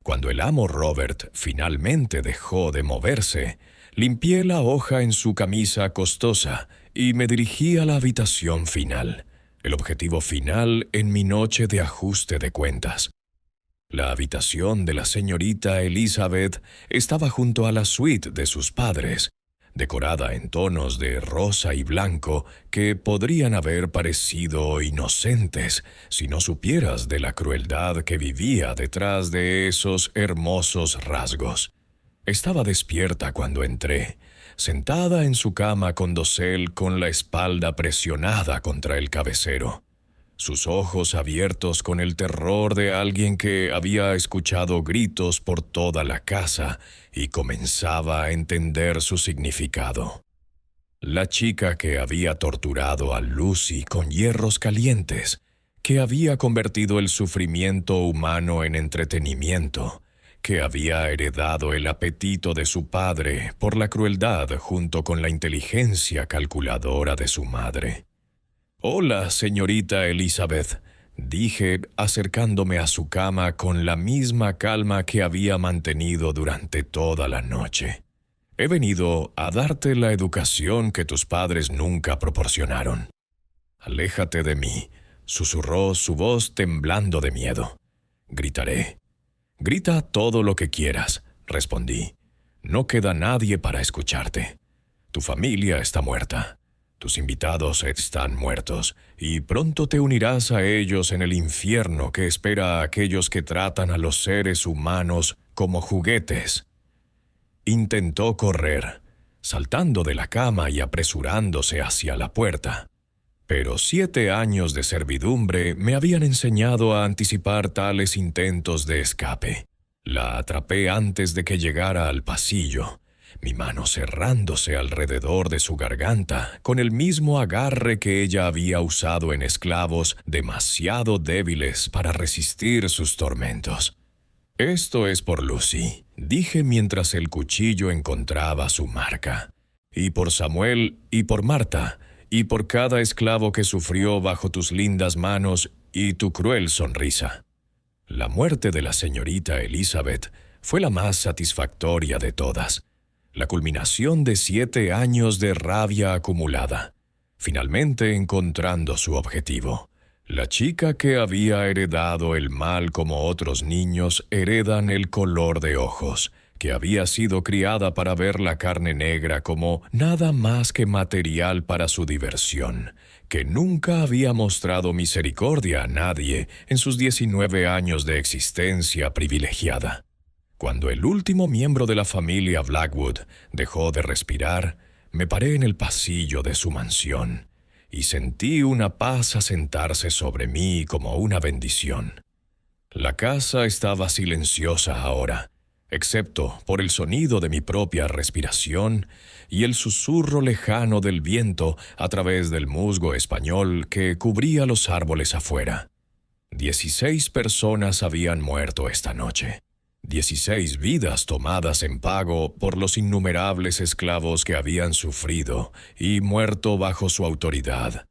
Cuando el amo Robert finalmente dejó de moverse, limpié la hoja en su camisa costosa y me dirigí a la habitación final, el objetivo final en mi noche de ajuste de cuentas. La habitación de la señorita Elizabeth estaba junto a la suite de sus padres, decorada en tonos de rosa y blanco que podrían haber parecido inocentes si no supieras de la crueldad que vivía detrás de esos hermosos rasgos. Estaba despierta cuando entré, sentada en su cama con dosel con la espalda presionada contra el cabecero, sus ojos abiertos con el terror de alguien que había escuchado gritos por toda la casa y comenzaba a entender su significado. La chica que había torturado a Lucy con hierros calientes, que había convertido el sufrimiento humano en entretenimiento, que había heredado el apetito de su padre por la crueldad junto con la inteligencia calculadora de su madre. «Hola, señorita Elizabeth», dije acercándome a su cama con la misma calma que había mantenido durante toda la noche. «He venido a darte la educación que tus padres nunca proporcionaron». «Aléjate de mí», susurró su voz temblando de miedo. «Gritaré». «Grita todo lo que quieras», respondí. «No queda nadie para escucharte. Tu familia está muerta. Tus invitados están muertos, y pronto te unirás a ellos en el infierno que espera a aquellos que tratan a los seres humanos como juguetes». Intentó correr, saltando de la cama y apresurándose hacia la puerta. Pero 7 años de servidumbre me habían enseñado a anticipar tales intentos de escape. La atrapé antes de que llegara al pasillo, mi mano cerrándose alrededor de su garganta con el mismo agarre que ella había usado en esclavos demasiado débiles para resistir sus tormentos. «Esto es por Lucy», dije mientras el cuchillo encontraba su marca. «Y por Samuel y por Marta, y por cada esclavo que sufrió bajo tus lindas manos y tu cruel sonrisa». La muerte de la señorita Elizabeth fue la más satisfactoria de todas, la culminación de 7 años de rabia acumulada, finalmente encontrando su objetivo. La chica que había heredado el mal como otros niños heredan el color de ojos, que había sido criada para ver la carne negra como nada más que material para su diversión, que nunca había mostrado misericordia a nadie en sus 19 años de existencia privilegiada. Cuando el último miembro de la familia Blackwood dejó de respirar, me paré en el pasillo de su mansión y sentí una paz asentarse sobre mí como una bendición. La casa estaba silenciosa ahora, excepto por el sonido de mi propia respiración y el susurro lejano del viento a través del musgo español que cubría los árboles afuera. 16 personas habían muerto esta noche. 16 vidas tomadas en pago por los innumerables esclavos que habían sufrido y muerto bajo su autoridad.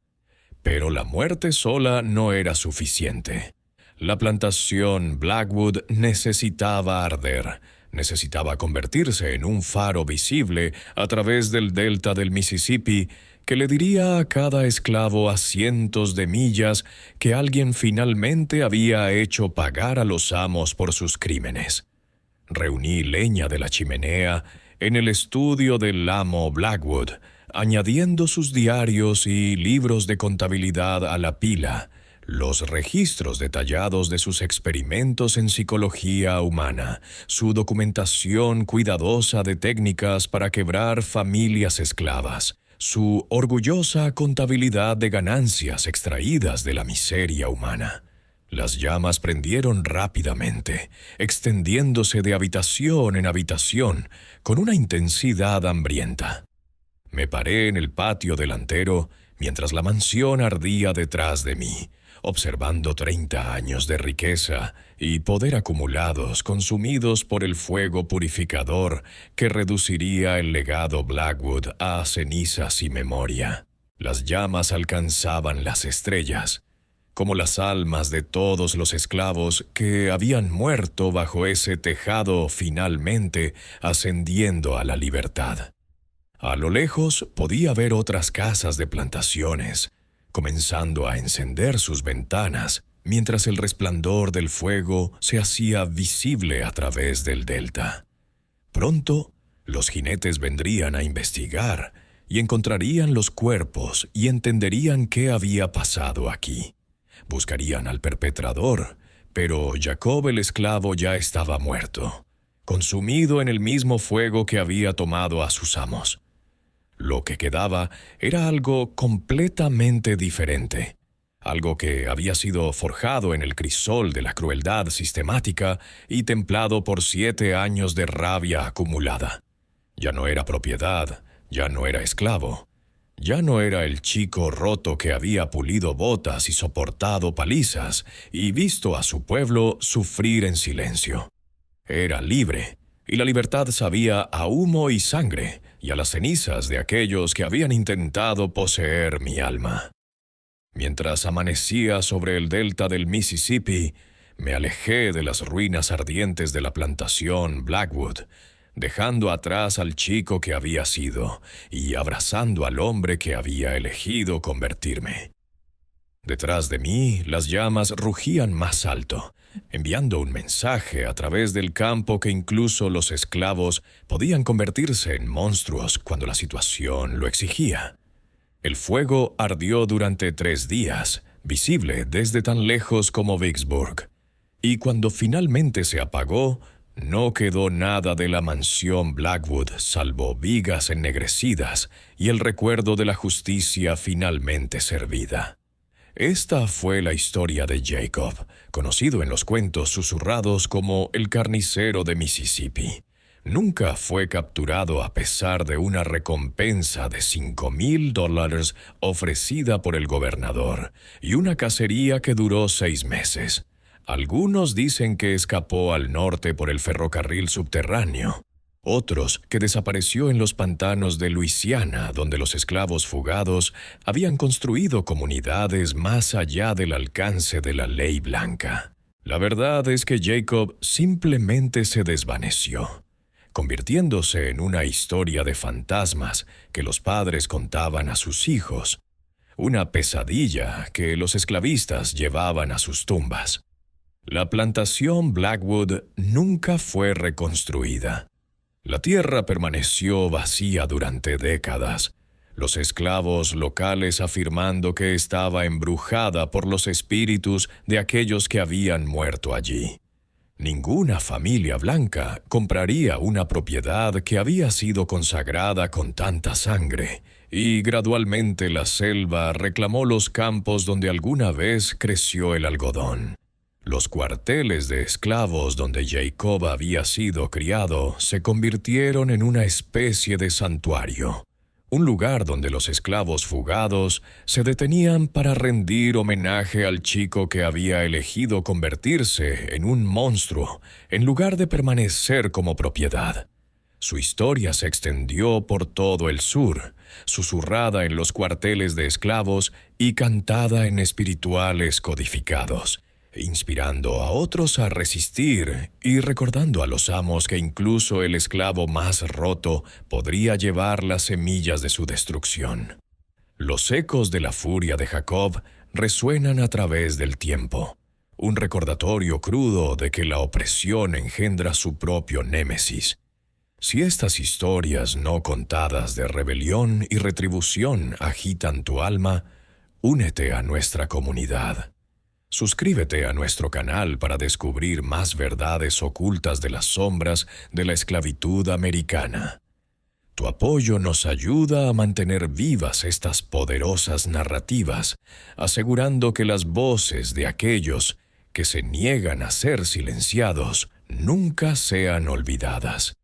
Pero la muerte sola no era suficiente. La plantación Blackwood necesitaba arder, necesitaba convertirse en un faro visible a través del delta del Mississippi que le diría a cada esclavo a cientos de millas que alguien finalmente había hecho pagar a los amos por sus crímenes. Reuní leña de la chimenea en el estudio del amo Blackwood, añadiendo sus diarios y libros de contabilidad a la pila, los registros detallados de sus experimentos en psicología humana, su documentación cuidadosa de técnicas para quebrar familias esclavas, su orgullosa contabilidad de ganancias extraídas de la miseria humana. Las llamas prendieron rápidamente, extendiéndose de habitación en habitación con una intensidad hambrienta. Me paré en el patio delantero mientras la mansión ardía detrás de mí, observando 30 años de riqueza y poder acumulados consumidos por el fuego purificador que reduciría el legado Blackwood a cenizas y memoria. Las llamas alcanzaban las estrellas, como las almas de todos los esclavos que habían muerto bajo ese tejado finalmente ascendiendo a la libertad. A lo lejos podía ver otras casas de plantaciones, comenzando a encender sus ventanas, mientras el resplandor del fuego se hacía visible a través del delta. Pronto, los jinetes vendrían a investigar y encontrarían los cuerpos y entenderían qué había pasado aquí. Buscarían al perpetrador, pero Jacob el esclavo ya estaba muerto, consumido en el mismo fuego que había tomado a sus amos. Lo que quedaba era algo completamente diferente. Algo que había sido forjado en el crisol de la crueldad sistemática y templado por 7 años de rabia acumulada. Ya no era propiedad, ya no era esclavo. Ya no era el chico roto que había pulido botas y soportado palizas y visto a su pueblo sufrir en silencio. Era libre, y la libertad sabía a humo y sangre y a las cenizas de aquellos que habían intentado poseer mi alma. Mientras amanecía sobre el delta del Mississippi, me alejé de las ruinas ardientes de la plantación Blackwood, dejando atrás al chico que había sido y abrazando al hombre que había elegido convertirme. Detrás de mí, las llamas rugían más alto, enviando un mensaje a través del campo que incluso los esclavos podían convertirse en monstruos cuando la situación lo exigía. El fuego ardió durante 3 días, visible desde tan lejos como Vicksburg, y cuando finalmente se apagó, no quedó nada de la mansión Blackwood salvo vigas ennegrecidas y el recuerdo de la justicia finalmente servida. Esta fue la historia de Jacob, conocido en los cuentos susurrados como el carnicero de Mississippi. Nunca fue capturado a pesar de una recompensa de $5,000 ofrecida por el gobernador y una cacería que duró 6 meses. Algunos dicen que escapó al norte por el ferrocarril subterráneo. Otros que desapareció en los pantanos de Luisiana, donde los esclavos fugados habían construido comunidades más allá del alcance de la ley blanca. La verdad es que Jacob simplemente se desvaneció, convirtiéndose en una historia de fantasmas que los padres contaban a sus hijos, una pesadilla que los esclavistas llevaban a sus tumbas. La plantación Blackwood nunca fue reconstruida. La tierra permaneció vacía durante décadas, los esclavos locales afirmando que estaba embrujada por los espíritus de aquellos que habían muerto allí. Ninguna familia blanca compraría una propiedad que había sido consagrada con tanta sangre, y gradualmente la selva reclamó los campos donde alguna vez creció el algodón. Los cuarteles de esclavos donde Jacob había sido criado se convirtieron en una especie de santuario, un lugar donde los esclavos fugados se detenían para rendir homenaje al chico que había elegido convertirse en un monstruo en lugar de permanecer como propiedad. Su historia se extendió por todo el sur, susurrada en los cuarteles de esclavos y cantada en espirituales codificados, inspirando a otros a resistir y recordando a los amos que incluso el esclavo más roto podría llevar las semillas de su destrucción. Los ecos de la furia de Jacob resuenan a través del tiempo, un recordatorio crudo de que la opresión engendra su propio némesis. Si estas historias no contadas de rebelión y retribución agitan tu alma, únete a nuestra comunidad. Suscríbete a nuestro canal para descubrir más verdades ocultas de las sombras de la esclavitud americana. Tu apoyo nos ayuda a mantener vivas estas poderosas narrativas, asegurando que las voces de aquellos que se niegan a ser silenciados nunca sean olvidadas.